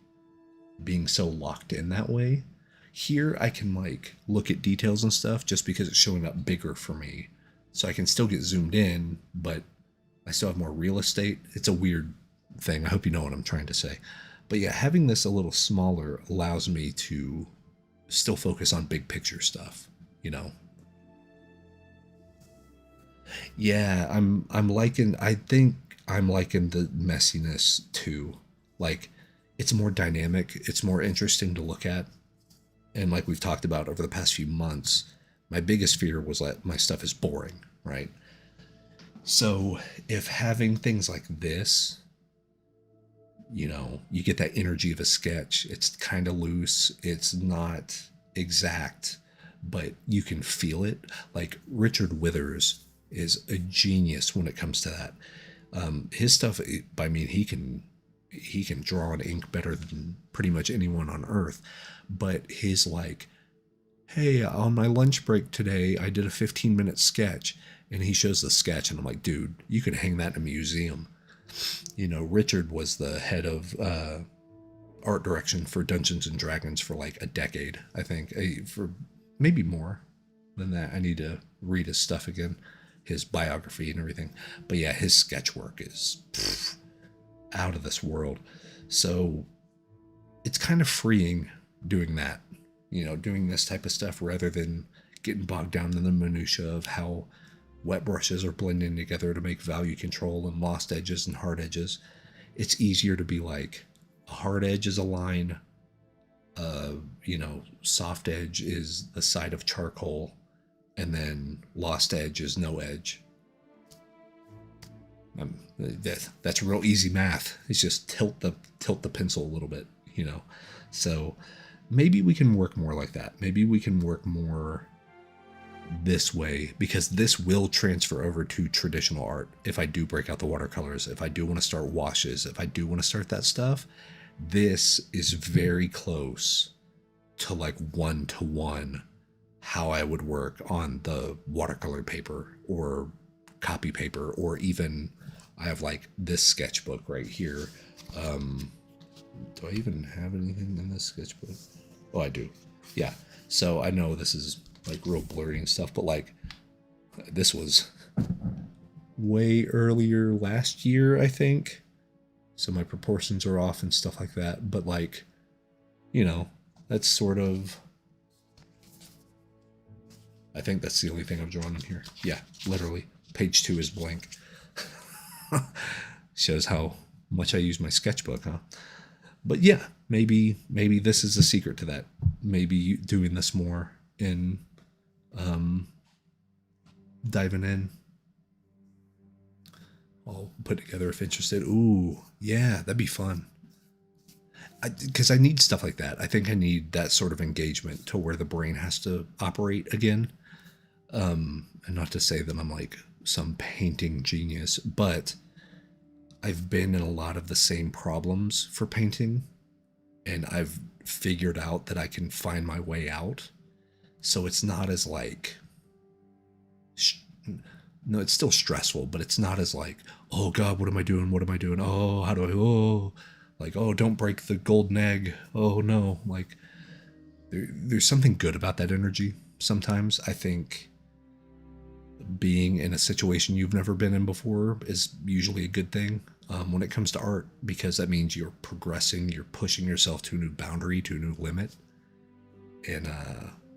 being so locked in that way. Here I can like look at details and stuff just because it's showing up bigger for me. So I can still get zoomed in, but I still have more real estate. It's a weird thing. I hope you know what I'm trying to say. But yeah, having this a little smaller allows me to still focus on big picture stuff, you know. Yeah, I think I'm liking the messiness too. Like, it's more dynamic, it's more interesting to look at. And like we've talked about over the past few months, my biggest fear was that my stuff is boring, right? So if having things like this, you know, you get that energy of a sketch. It's kind of loose, it's not exact, but you can feel it. Like Richard Withers is a genius when it comes to that. His stuff, I mean, he can draw and ink better than pretty much anyone on earth. But his like, hey, on my lunch break today, I did a 15-minute sketch, and he shows the sketch, and I'm like, dude, you could hang that in a museum. You know, Richard was the head of art direction for Dungeons and Dragons for like a decade, I think, for maybe more than that. I need to read his stuff again, his biography and everything. But yeah, his sketch work is out of this world. So it's kind of freeing doing that, you know, doing this type of stuff rather than getting bogged down in the minutia of how wet brushes are blending together to make value control and lost edges and hard edges. It's easier to be like, a hard edge is a line, you know, soft edge is the side of charcoal, and then lost edge is no edge. That's real easy math. It's just tilt the pencil a little bit, you know. So maybe we can work more like that. Maybe we can work more this way, because this will transfer over to traditional art. If I do break out the watercolors, if I do want to start washes, if I do want to start that stuff, this is very close to like 1-to-1 how I would work on the watercolor paper or copy paper, or even I have like this sketchbook right here. Do I even have anything in this sketchbook? Oh, I do. Yeah. So I know this is like real blurry and stuff, but like this was way earlier last year, I think. So my proportions are off and stuff like that. But like, you know, that's sort of, I think that's the only thing I've drawn in here. Yeah, literally. Page 2 is blank. Shows how much I use my sketchbook, huh? But yeah, maybe this is the secret to that. Maybe doing this more in diving in. I'll put together if interested. Ooh, yeah, that'd be fun. Because I need stuff like that. I think I need that sort of engagement to where the brain has to operate again. And not to say that I'm like some painting genius, but I've been in a lot of the same problems for painting, and I've figured out that I can find my way out. So it's not as like, no, it's still stressful, but it's not as like, oh God, what am I doing? What am I doing? Oh, how do I, oh, Like, oh, don't break the golden egg. Oh no, like there's something good about that energy. Sometimes I think being in a situation you've never been in before is usually a good thing when it comes to art, because that means you're progressing, you're pushing yourself to a new boundary, to a new limit. And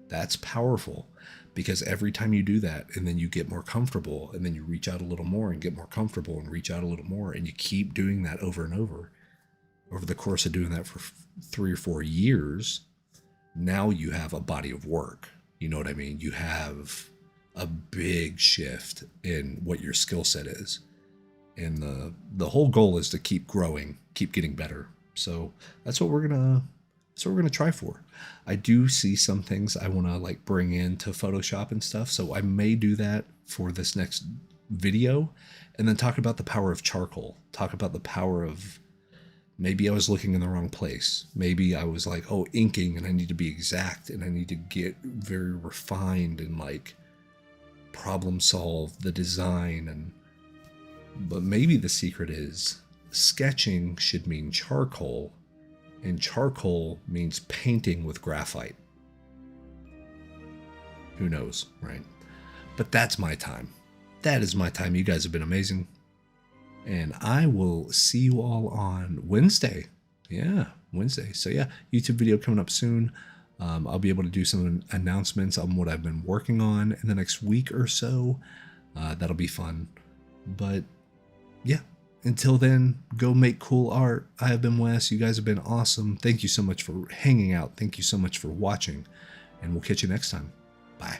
that's powerful, because every time you do that and then you get more comfortable and then you reach out a little more and get more comfortable and reach out a little more, and you keep doing that over and over the course of doing that for 3 or 4 years, now you have a body of work. You know what I mean? You have a big shift in what your skill set is. And the whole goal is to keep growing, keep getting better. So that's what we're gonna try for. I do see some things I want to like bring into Photoshop and stuff, so I may do that for this next video, and then talk about the power of charcoal. Talk about the power of, maybe I was looking in the wrong place. Maybe I was like, oh, inking, and I need to be exact, and I need to get very refined and like problem solve the design. And but maybe the secret is sketching should mean charcoal, and charcoal means painting with graphite. Who knows, right? But that's my time. That is my time. You guys have been amazing. And I will see you all on Wednesday. Yeah, Wednesday. So, yeah, YouTube video coming up soon. I'll be able to do some announcements on what I've been working on in the next week or so. That'll be fun. But, yeah, until then, go make cool art. I have been Wes. You guys have been awesome. Thank you so much for hanging out. Thank you so much for watching. And we'll catch you next time. Bye.